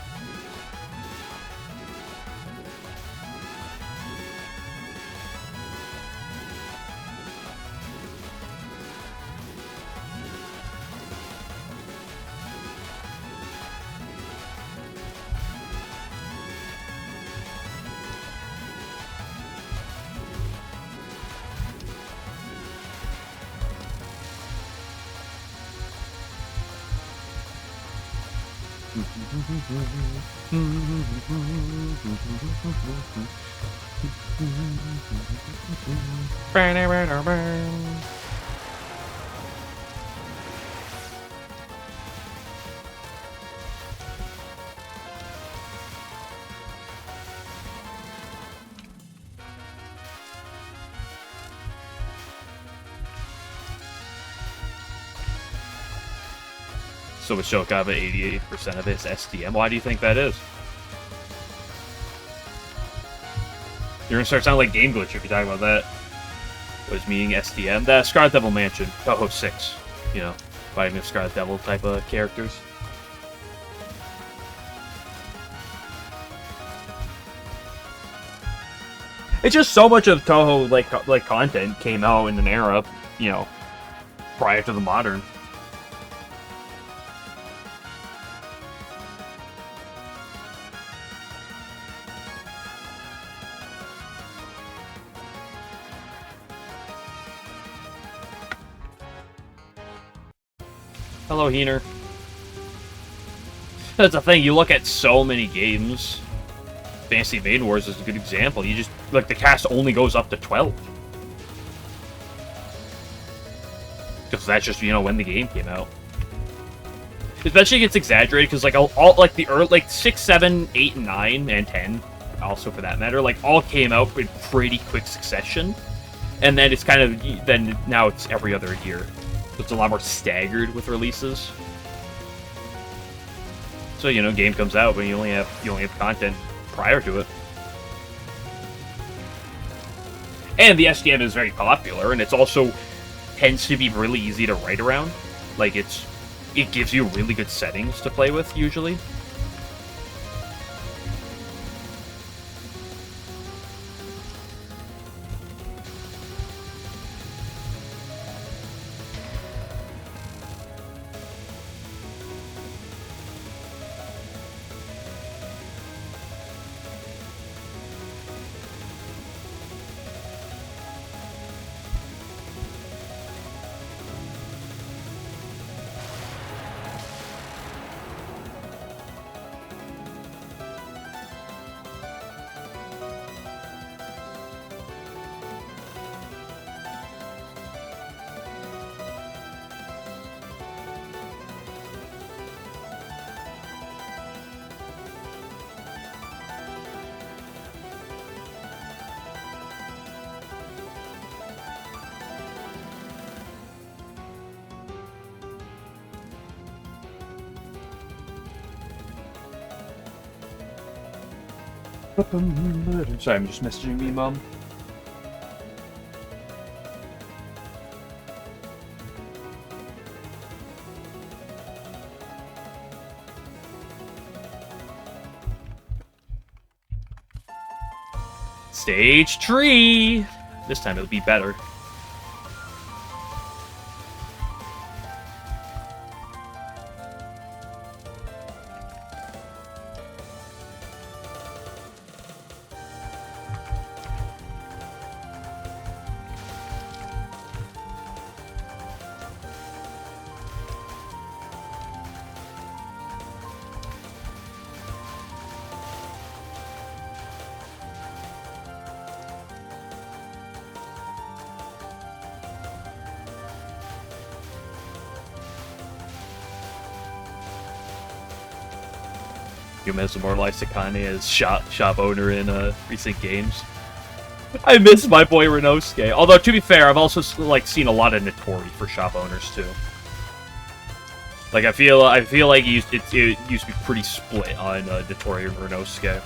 So with Shokava, 88% of it is SDM. Why do you think that is? You're gonna start sounding like Game Glitch if you talk about that. Was meaning SDM. That Scarlet Devil Mansion, Touhou 6. You know, fighting the Scarlet Devil type of characters. It's just so much of Touhou like content came out in an era, you know, prior to the modern. Hello, Heener. That's the thing, you look at so many games. Fantasy Maiden Wars is a good example. You just, like, the cast only goes up to 12. Because that's just, you know, when the game came out. Especially it gets exaggerated, because, like, all like, the early, like, 6, 7, 8, and 9, and 10, also for that matter, like, all came out in pretty quick succession. And then it's kind of, then now it's every other year. It's a lot more staggered with releases. So, you know, game comes out, but you only have content prior to it. And the SDM is very popular, and it's also tends to be really easy to write around. Like, it gives you really good settings to play with, usually. Sorry, I'm just messaging me, Mom. Stage 3! This time it'll be better. As immortalized Sakane as shop owner in recent games. I miss my boy Renosuke. Although to be fair, I've also like seen a lot of Notori for shop owners too. Like I feel like it used to be pretty split on Notori and Renosuke.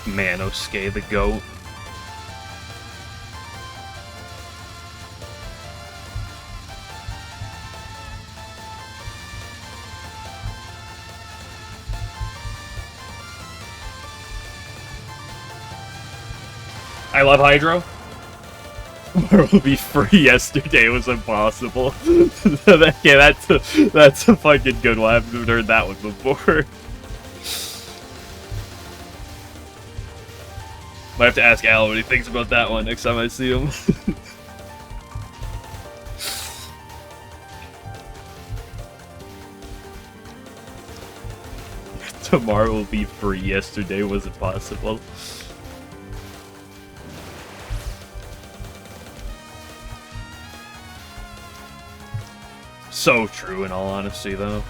Man, Osuke the GOAT. I love Hydro. World be free yesterday was impossible. Yeah, that's a fucking good one. I haven't heard that one before. Might have to ask Al what he thinks about that one next time I see him. Tomorrow will be free. Yesterday wasn't possible. So true, in all honesty, though.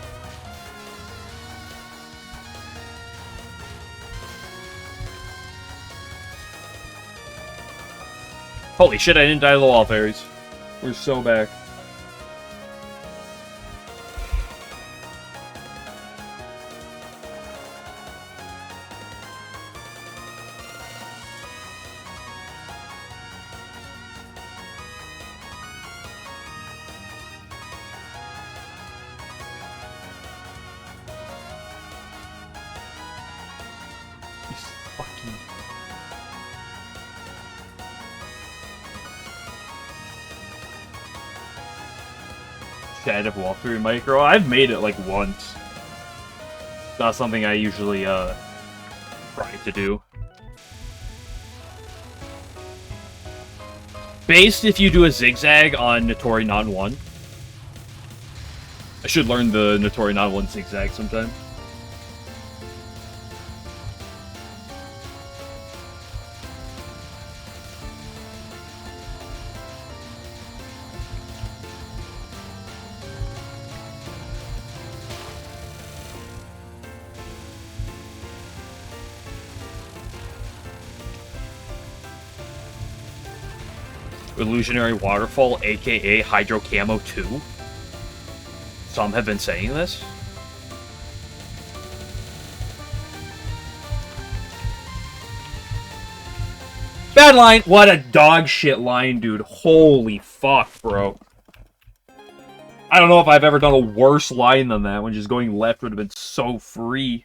Holy shit, I didn't die to the wall fairies. We're so back. Of walkthrough micro. I've made it like once. Not something I usually try to do. Based if you do a zigzag on Notori Non 1. I should learn the Notori Non 1 zigzag sometime. Illusionary Waterfall, aka Hydro Camo 2. Some have been saying this. Bad line! What a dog shit line, dude. Holy fuck, bro. I don't know if I've ever done a worse line than that, when just going left would have been so free.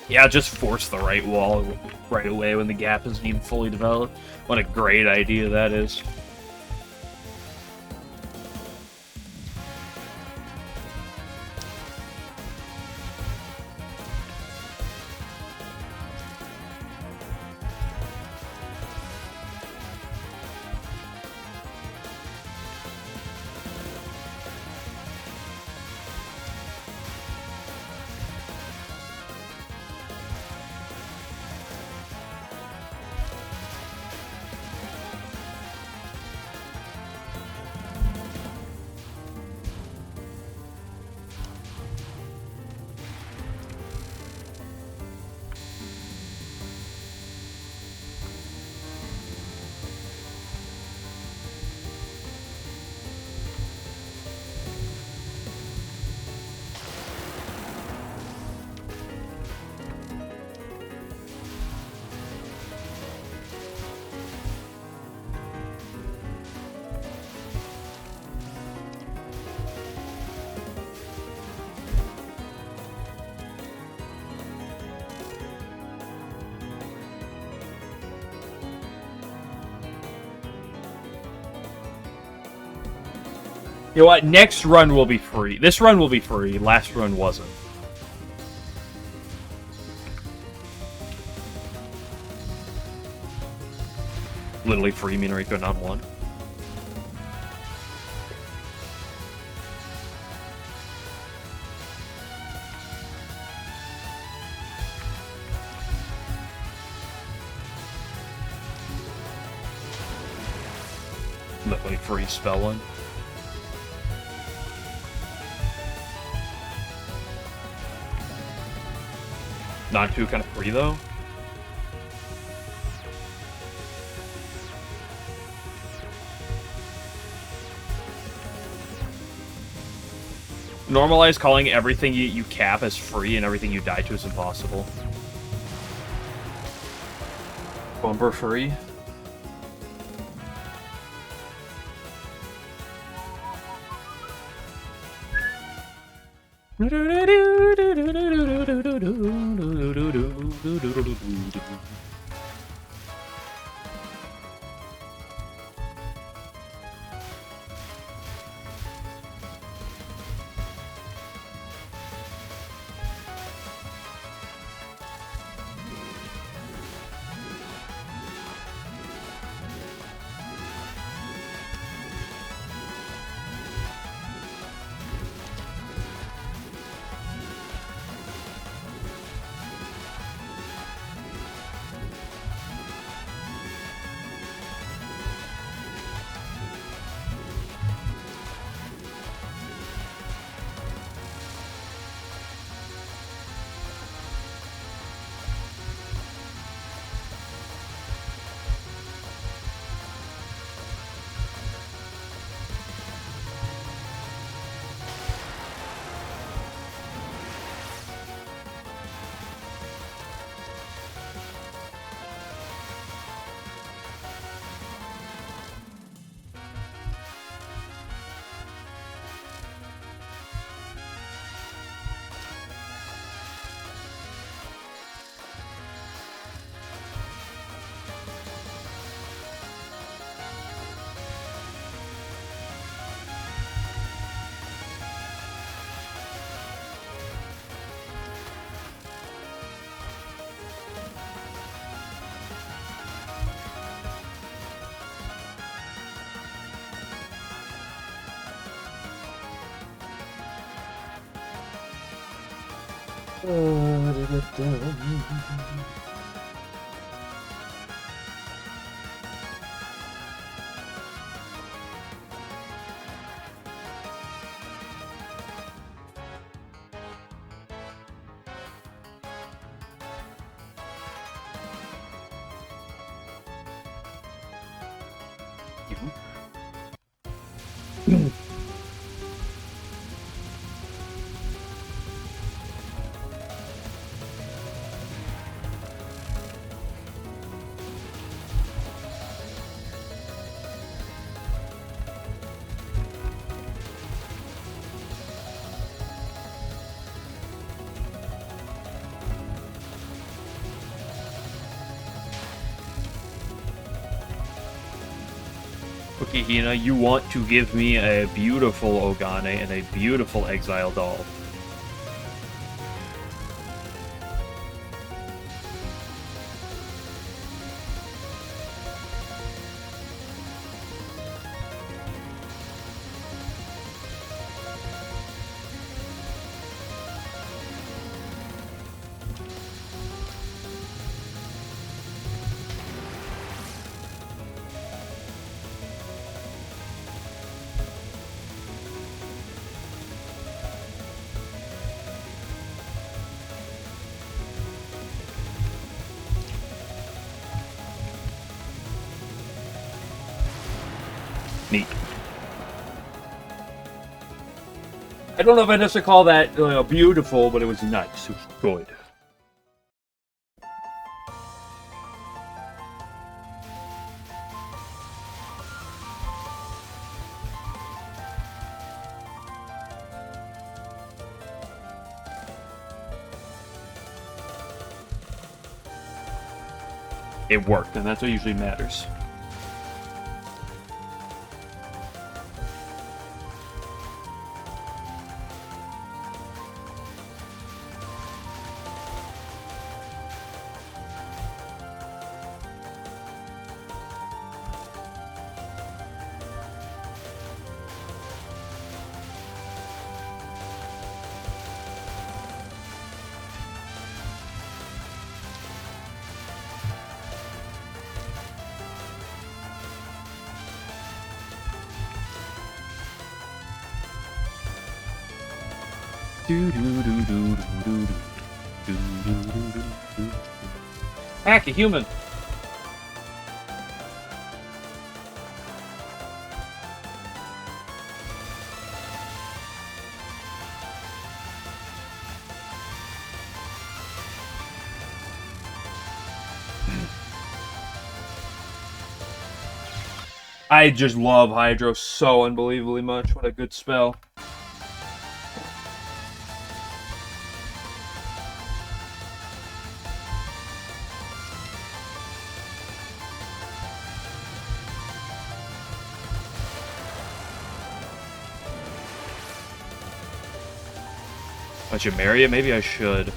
Yeah, just force the right wall right away when the gap isn't even fully developed. What a great idea that is. You know what? Next run will be free. This run will be free. Last run wasn't. Literally free Minariko non 1. Literally free spell one. Not too kind of free though. Normalize calling everything you cap as free and everything you die to is impossible. Bumper free. Okay, Hina, you want to give me a beautiful Ogane and a beautiful Exile doll. Neat. I don't know if I necessarily call that beautiful, but it was nice. It was good. It worked, and that's what usually matters. Hack a human. I just love Hydro so unbelievably much. What a good spell. I should marry it? Maybe I should.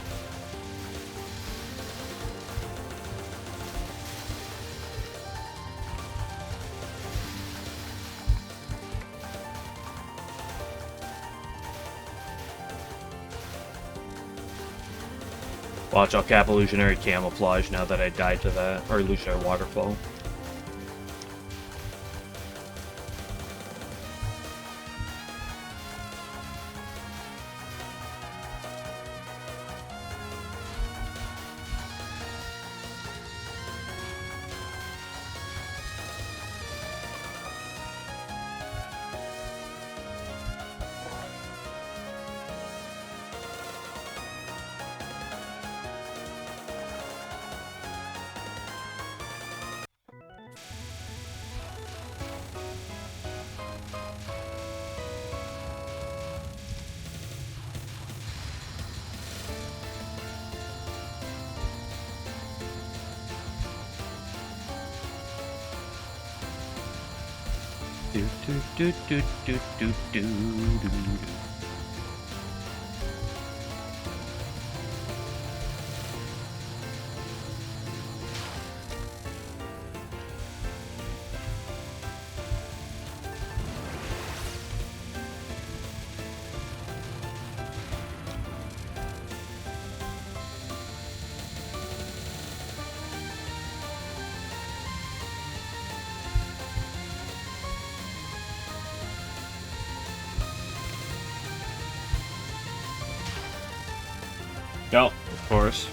Watch, I'll cap Illusionary Camouflage now that I died to that. Or Illusionary Waterfall. Yep, of course.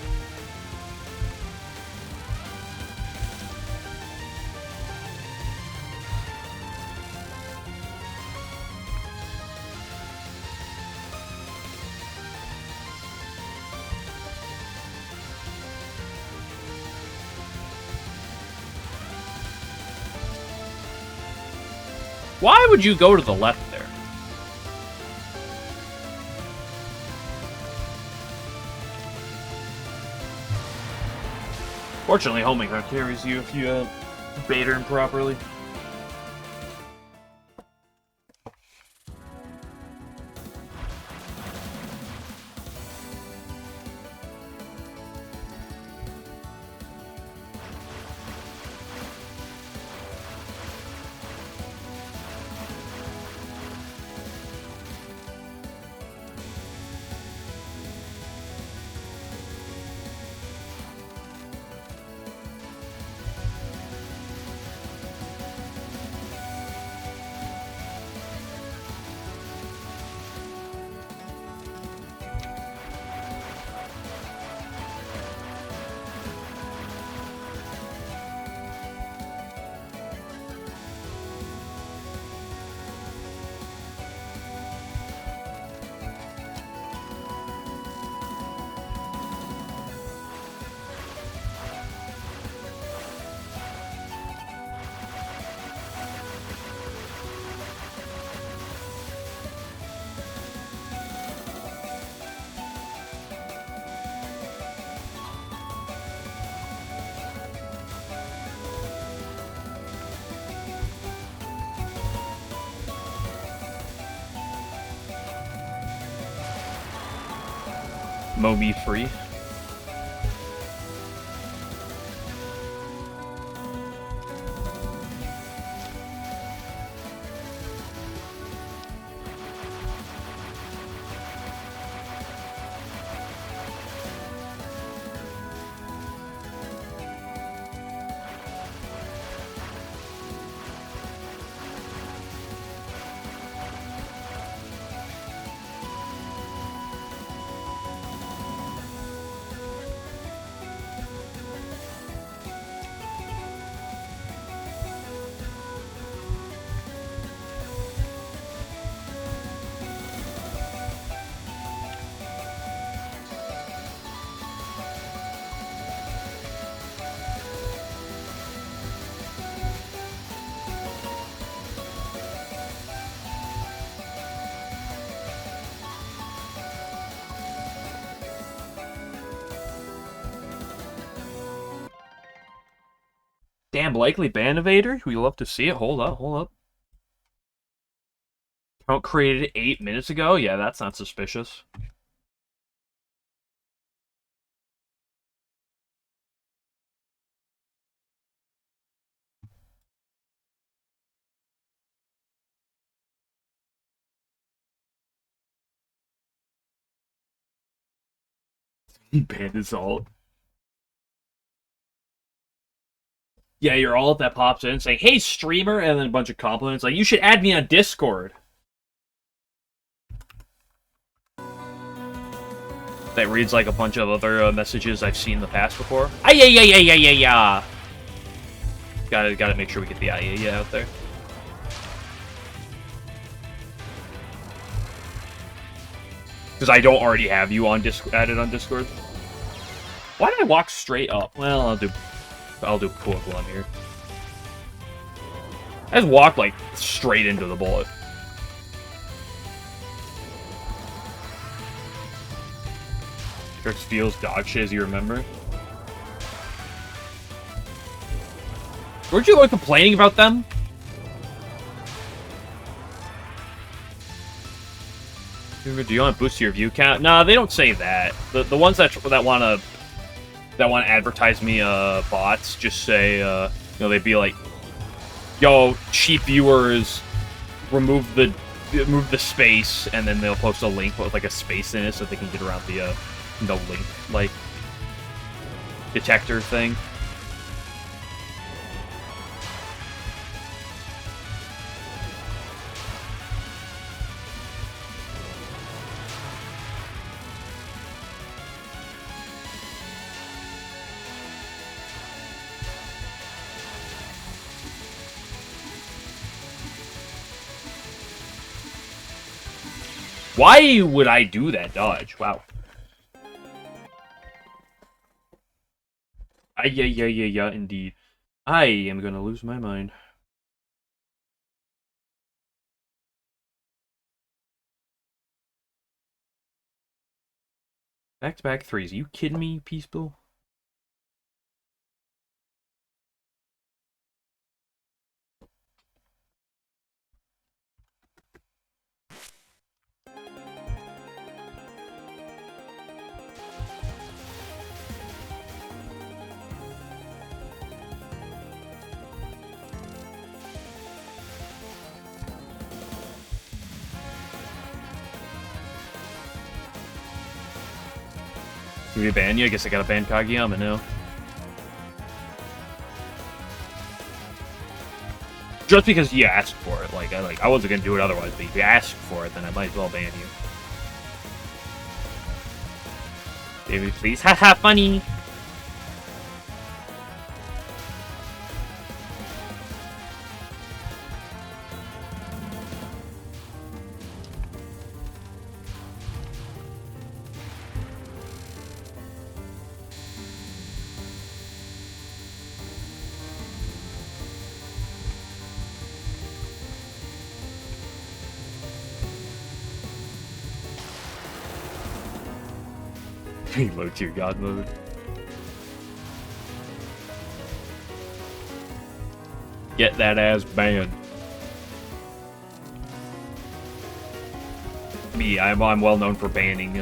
Why would you go to the left there? Fortunately, homing ground carries you if you bait her improperly. Momi free. Damn, likely ban evader? We love to see it. Hold up, hold up. Count created 8 minutes ago? Yeah, that's not suspicious. He banned his alt. Yeah, you're all that pops in saying, hey, streamer, and then a bunch of compliments like, you should add me on Discord. That reads like a bunch of other messages I've seen in the past before. Ay-ya-ya-ya-ya-ya-ya! Gotta make sure we get the ay-ya-ya out there. Because I don't already have you on added on Discord. Why did I walk straight up? Well, I'll do cool one here. I just walked like straight into the bullet. Trick steals dog shit as you remember. Weren't you like complaining about them? Do you want to boost your view count? Nah, they don't say that. The ones that want to advertise me bots just say you know, they'd be like, yo, cheap viewers, remove the space, and then they'll post a link with like a space in it so they can get around the link like detector thing. Why would I do that dodge? Wow. Yeah, indeed. I am gonna lose my mind. Back-to-back threes. Are you kidding me, Peaceville? Do we ban you? I guess I gotta ban Kageyama now. Just because you asked for it. I wasn't gonna do it otherwise, but if you asked for it, then I might as well ban you. Baby, please. Haha, funny! Low tier god mode. Get that ass banned. Me, I'm well known for banning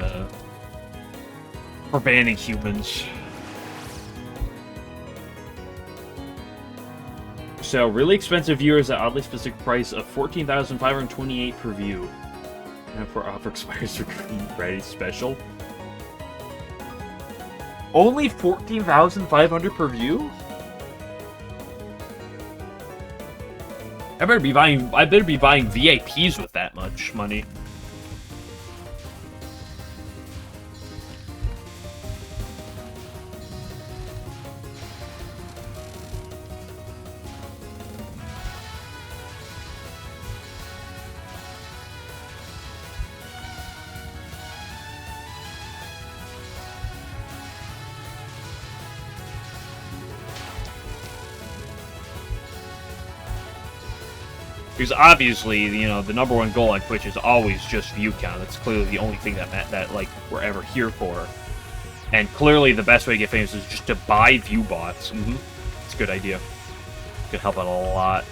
humans. So really expensive viewers at oddly specific price of 14,528 per view. And for offer expires for Friday special. Only 14,500 per view? I better be buying VIPs with that much money. Because obviously, you know, the #1 goal on Twitch is always just view count. That's clearly the only thing that like we're ever here for. And clearly, the best way to get famous is just to buy view bots. It's a good idea. Could help out a lot.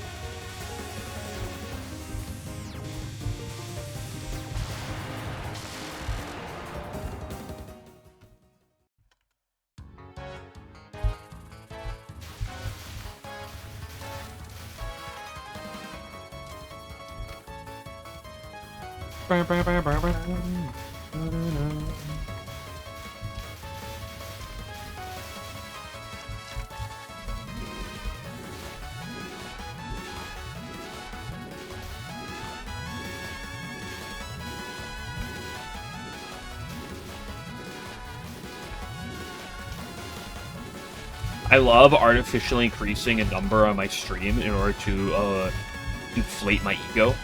I love artificially increasing a number on my stream in order to inflate my ego.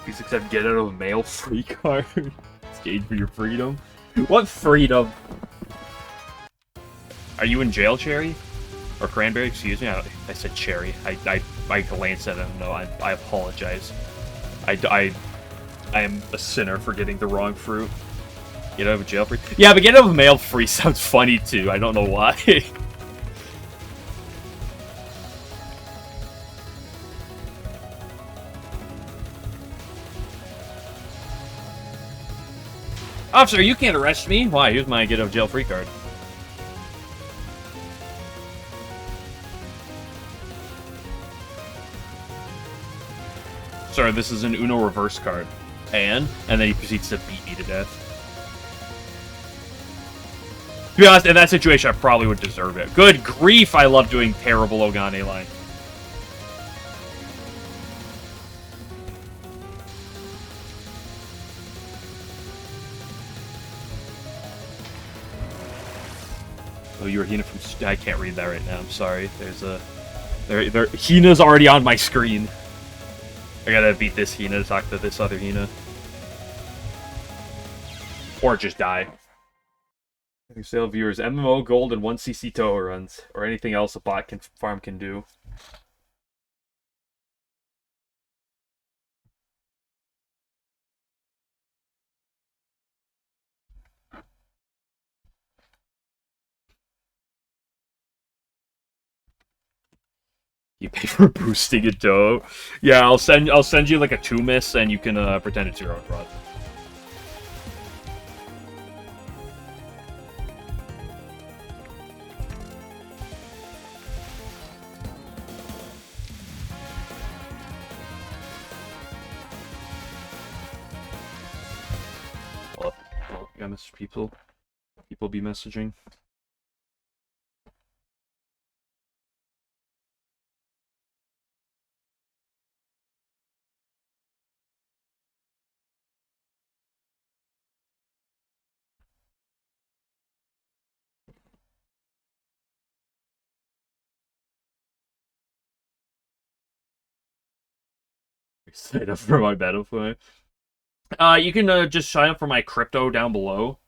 Please accept get out of mail free card. Exchange for your freedom. What freedom? Are you in jail, Cherry? Or Cranberry? Excuse me. I said Cherry. I glanced at him. No, I apologize. I am a sinner for getting the wrong fruit. Get out of jail free? Yeah, but get out of mail free sounds funny too. I don't know why. Officer, you can't arrest me. Why? Here's my get out of jail free card. Sorry, this is an Uno reverse card. And then he proceeds to beat me to death. To be honest, in that situation, I probably would deserve it. Good grief, I love doing terrible Ogane line. Oh, you were Hina from... I can't read that right now, I'm sorry. There's a... Hina's already on my screen. I gotta beat this Hina to talk to this other Hina. Or just die. Sale viewers, MMO, gold, and 1cc Touhou runs. Or anything else a bot farm can do. You pay for boosting a Touhou? Yeah, I'll send you like a 2-miss and you can pretend it's your own run. Well, I message people. People be messaging. Sign up for my Battlefield. You can just sign up for my crypto down below.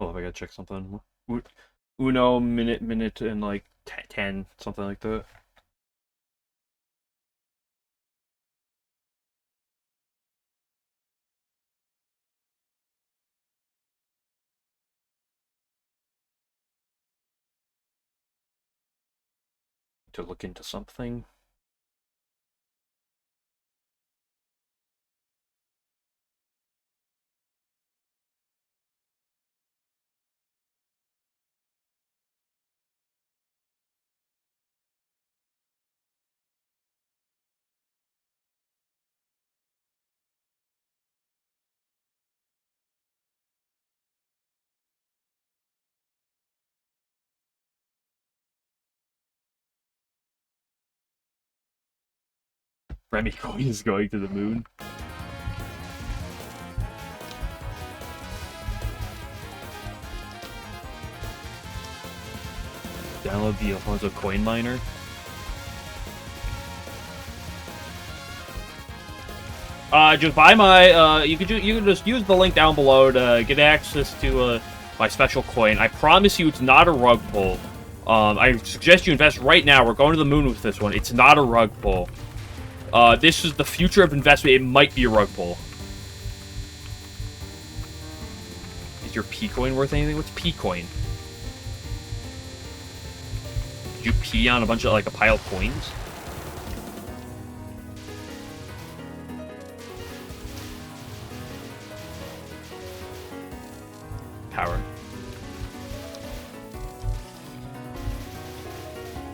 Oh, I gotta check something. Uno, minute, and like 10, something like that. To look into something. Remy Coin is going to the moon. Download the Alfonso coin miner. Just buy my. You can just use the link down below to get access to my special coin. I promise you, it's not a rug pull. I suggest you invest right now. We're going to the moon with this one. It's not a rug pull. This is the future of investment. It might be a rug pull. Is your P coin worth anything? What's P coin? Did you pee on a bunch of, like, a pile of coins? Power.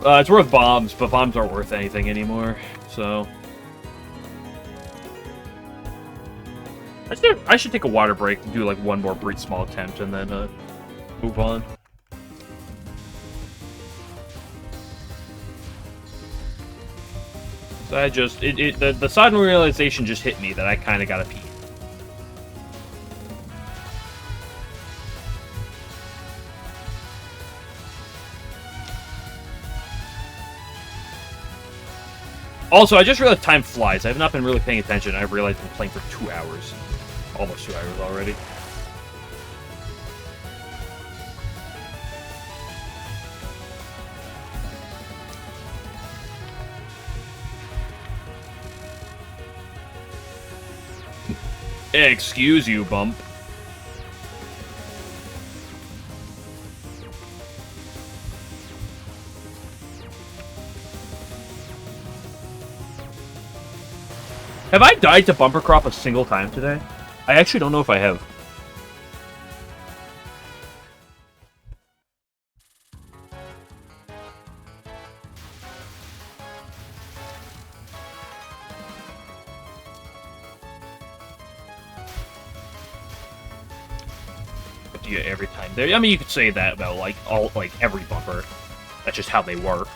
It's worth bombs, but bombs aren't worth anything anymore, so... I should take a water break and do, like, one more brief small attempt, and then, move on. So I just... the sudden realization just hit me that I kind of gotta pee. Also, I just realized time flies. I have not been really paying attention. I realized I've been playing for 2 hours. Almost 2 hours already. Excuse you, bump. Have I died to bumper crop a single time today? I actually don't know if I have. Do you every time there? I mean, you could say that about like every bumper. That's just how they work.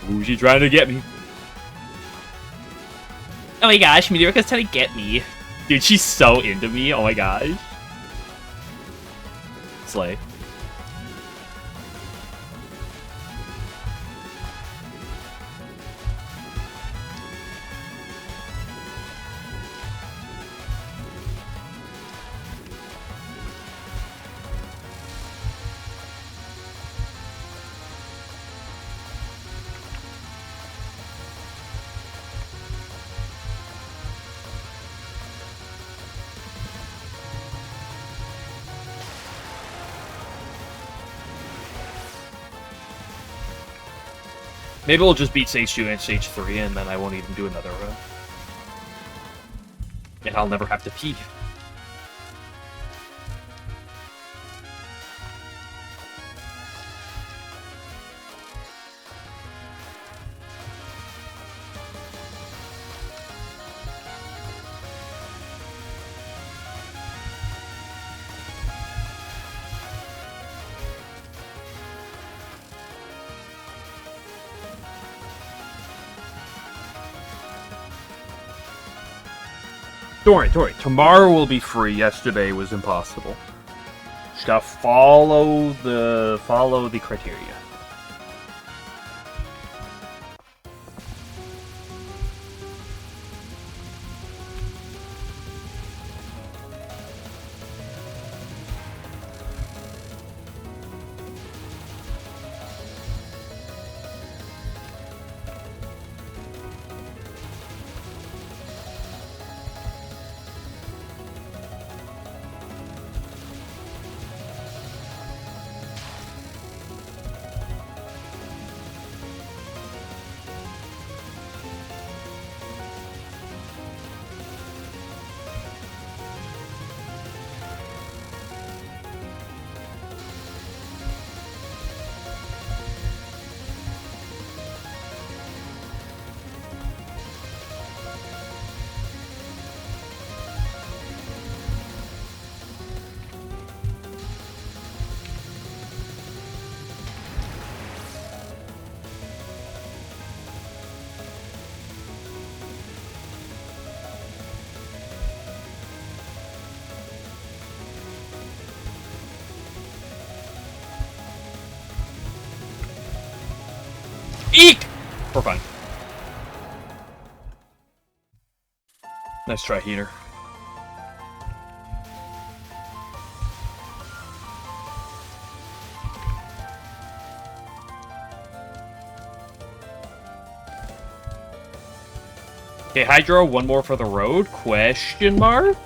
Who's she trying to get me? Oh my gosh, Meteorica's trying to get me. Dude, she's so into me. Oh my gosh. Slay. Maybe we'll just beat Stage 2 and Stage 3, and then I won't even do another run. And I'll never have to pee. Don't worry. Tomorrow will be free. Yesterday was impossible. Just gotta follow the criteria. Eek! For fun. Nice try, Heater. Okay, Hydro, one more for the road? Question mark?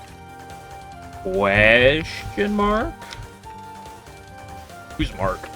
Question mark? Who's Mark?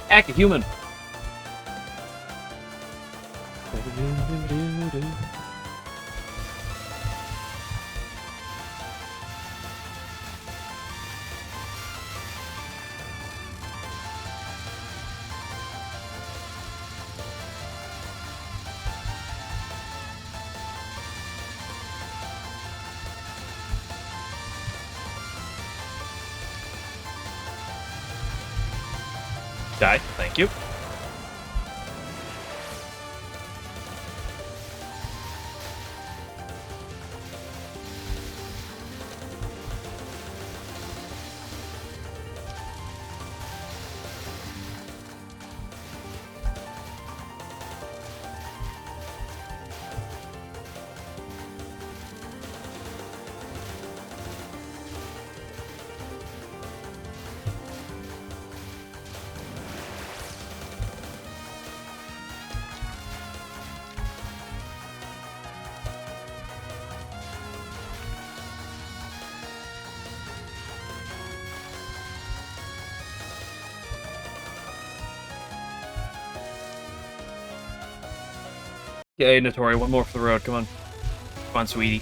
Act a human. Die. Thank you. Okay, Notori, one more for the road. Come on. Come on, sweetie.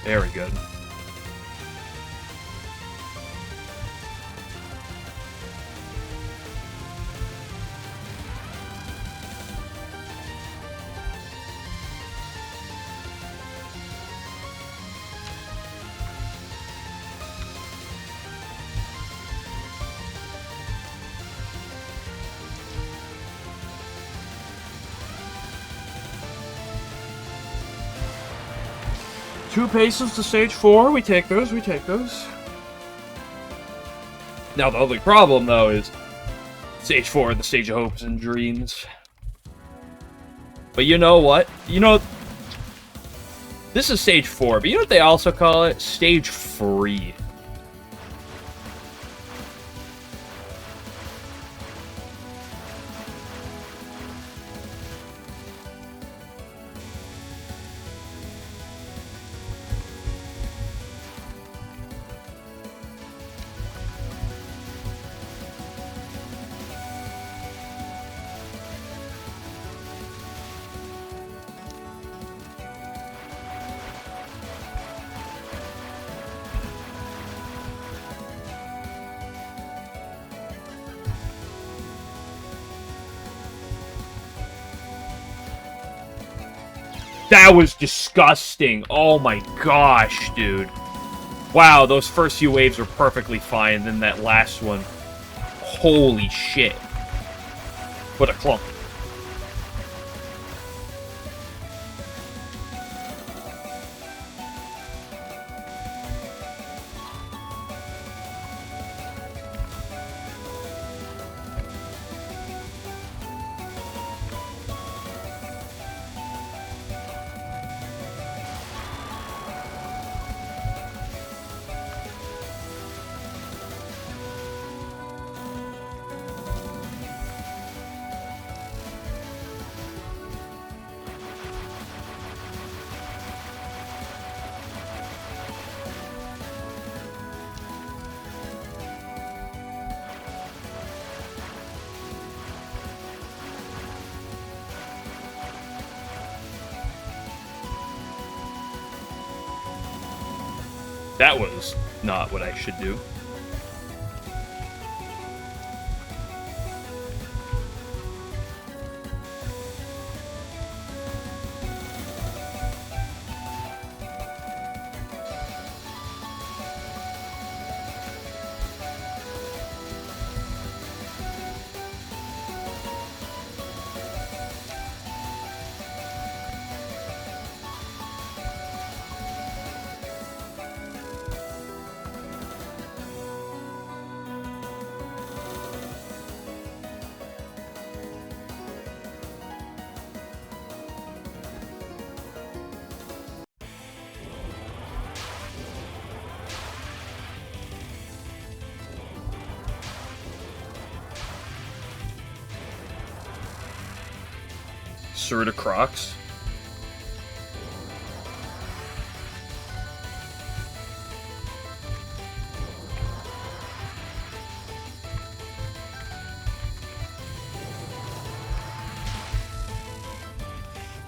Very good. Two paces to stage 4. We take those. We take those. Now, the only problem, though, is stage 4, the stage of hopes and dreams. But you know what? You know, this is stage 4, but you know what they also call it? Stage free. That was disgusting. Oh my gosh, dude. Wow, those first few waves were perfectly fine, then that last one. Holy shit. What a clunk. That was not what I should do. Sword of Crocs.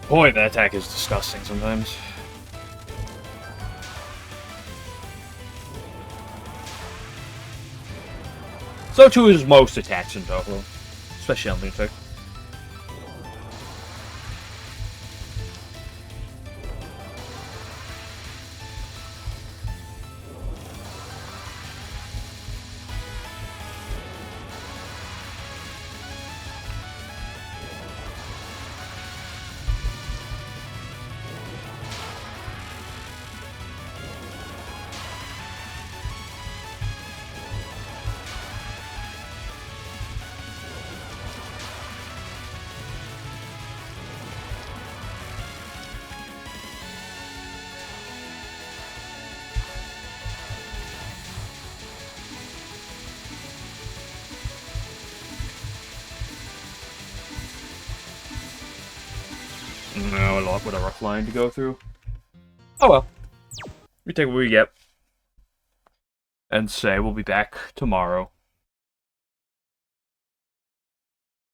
Boy, that attack is disgusting sometimes. So too is most attacks in Touhou, especially on Lunatic. No, a lot with a rough line to go through. Oh well. We take what we get. And say we'll be back tomorrow.